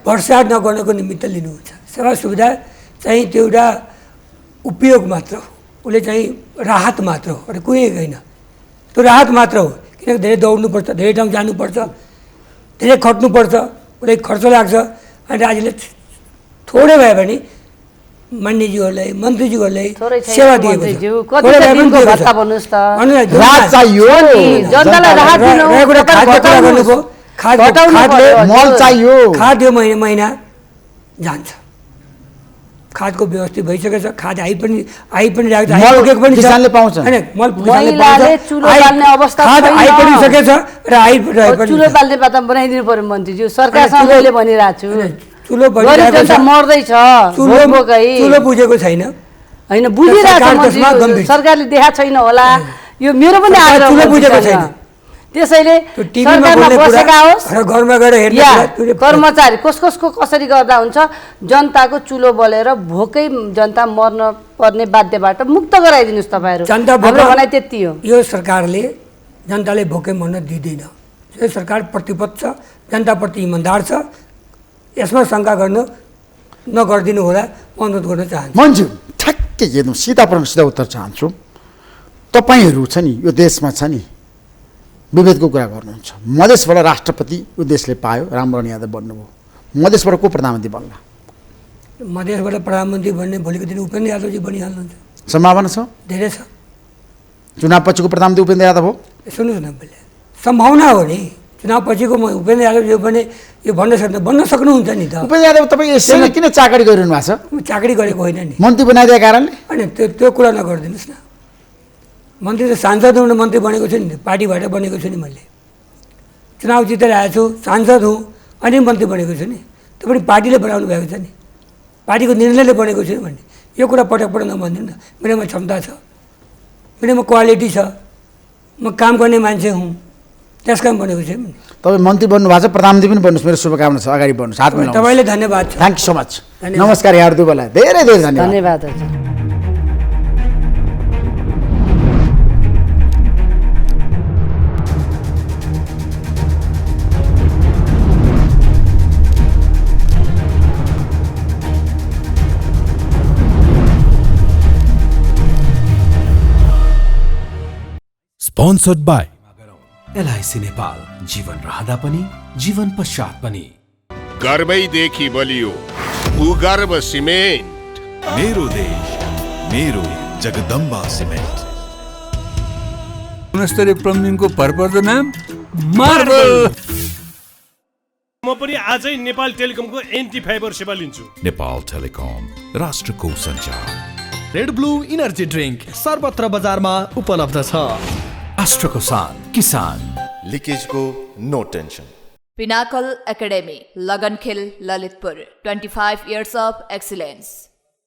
भ्रष्टाचार नगर्नको निमित्त लिनुहुन्छ। सेवा सुविधा चाहिँ त्यो एउटा उपयोग मात्र हो, उसले चाहिँ राहत मात्र हो, अरू कुनै होइन। त्यो राहत मात्र हो, किनकि धेरै दौड्नुपर्छ, धेरै ठाउँ जानुपर्छ, धेरै खट्नुपर्छ, उसले खर्च लाग्छ। अनि राज्यले थोरै भए पनि मान्यज्यूहरूलाई, मन्त्रीज्यूहरूलाई सेवा दिएको छ। खाद यो महिना जान्छ। खादको व्यवस्थित भइसकेको छ। खाद आइ पनि रहेको छ, किसानले पाउँछ। खाद आइपरिसकेको छ र आइरहेको चुलो बाल्ने वातावरण बनाइदिनु पर्यो मन्त्रीज्यू। सरकारसँग मैले भनिरहेको छु, चुलो जनता मर्दैछ, चुलो बुझेको छैन होइन, बुझिरहेको सरकारले देखाएको छैन होला। यो मेरो पनि चुलो बुझेको छैन। त्यसैले सरकारमा बसेका होस् घरमा गएर हेर्ने कर्मचारी कसको कसरी गर्दा हुन्छ, जनताको चुलो बलेर भोकै जनता मर्न पर्ने बाध्यबाट मुक्त गराइदिनुहोस् तपाईँहरू। हाम्रो भनाइ त्यति हो। यो सरकारले जनताले भोकै मर्न दिँदैन। यो सरकार प्रतिबद्ध छ, जनताप्रति इमान्दार छ। यसमा शङ्का नगरिदिनु होला, म अनुरोध गर्न चाहन्छु। मन्जु ठ्याक्कै हेर्नु, सिधा प्रश्न उत्तर चाहन्छु। तपाईँहरू छ नि यो देशमा छ नि विभेदको कुरा गर्नुहुन्छ। मधेसबाट राष्ट्रपति यो देशले पायो, रामवरण यादव बन्नुभयो। मधेसबाट को प्रधानमन्त्री बन्ला? मधेसबाट प्रधानमन्त्री बन्ने भोलिको दिन उपेन्द्र यादवजी बनिहाल्नुहुन्छ। सम्भावना छ, धेरै छ। चुनाव पछिको प्रधानमन्त्री उपेन्द्र यादव हो। सुन्नुहोस् न, पहिले सम्भावना हो नि। चुनाव पछिको उपेन्द्र यादवजी भने यो बन्न सक्नुहुन्छ नि त। उपेन्द्र यादव तपाईँ यसैले किन चाकरी गरिरहनु भएको छ? चाकरी गरेको होइन नि, मन्त्री बनाइदिएको कारणले। होइन, त्यो कुरा नगरिदिनुहोस् न। मन्त्री त सांसद हुन मन्त्री बनेको छु नि, पार्टीबाट बनेको छु नि। मैले चुनाव जितेर आएको छु, सांसद हुँ, अनि मन्त्री बनेको छु नि। त्यो पनि पार्टीले बनाउनु भएको छ नि, पार्टीको निर्णयले बनेको छु नि भन्ने यो कुरा पटक नभनिदिनु न। मेरोमा क्षमता छ, मेरोमा क्वालिटी छ, म काम गर्ने मान्छे हुँ, त्यस कारण भनेको चाहिँ नि। तपाईँ मन्त्री बन्नु भएको छ, प्रधानमन्त्री पनि बन्नुहोस्, मेरो शुभकामना छ, अगाडि बढ्नुहोस्, हात मिलाउनुहोस्। तपाईँले धन्यवाद छ। Thank you so much. धन्यवाद। नमस्कार यहाँहरू दुवैलाई, धेरै धेरै धन्यवाद। धन्यवाद हजुर। Sponsored by एलआइसी नेपाल, जीवन रहँदा पनि जीवन पश्चात पनि। गर्वैदेखि बलियो भूगर्भ सिमेन्ट। मेरो देश मेरो जगदम्बा सिमेन्ट। गुणस्तरीय प्लम्बिङको भरपर्दो नाम मार्बल। म पनि आजै नेपाल टेलिकमको एन्टी फाइबर सेवा लिन्छु। नेपाल टेलिकम, राष्ट्रको सञ्चार। रेड ब्लू इनर्जी ड्रिङ्क सर्वत्र बजारमा उपलब्ध छ। राष्ट्रको शान किसान। लिकेजको no tension. Pinnacle Academy, Lagankhel, Lalitpur. 25 years of excellence.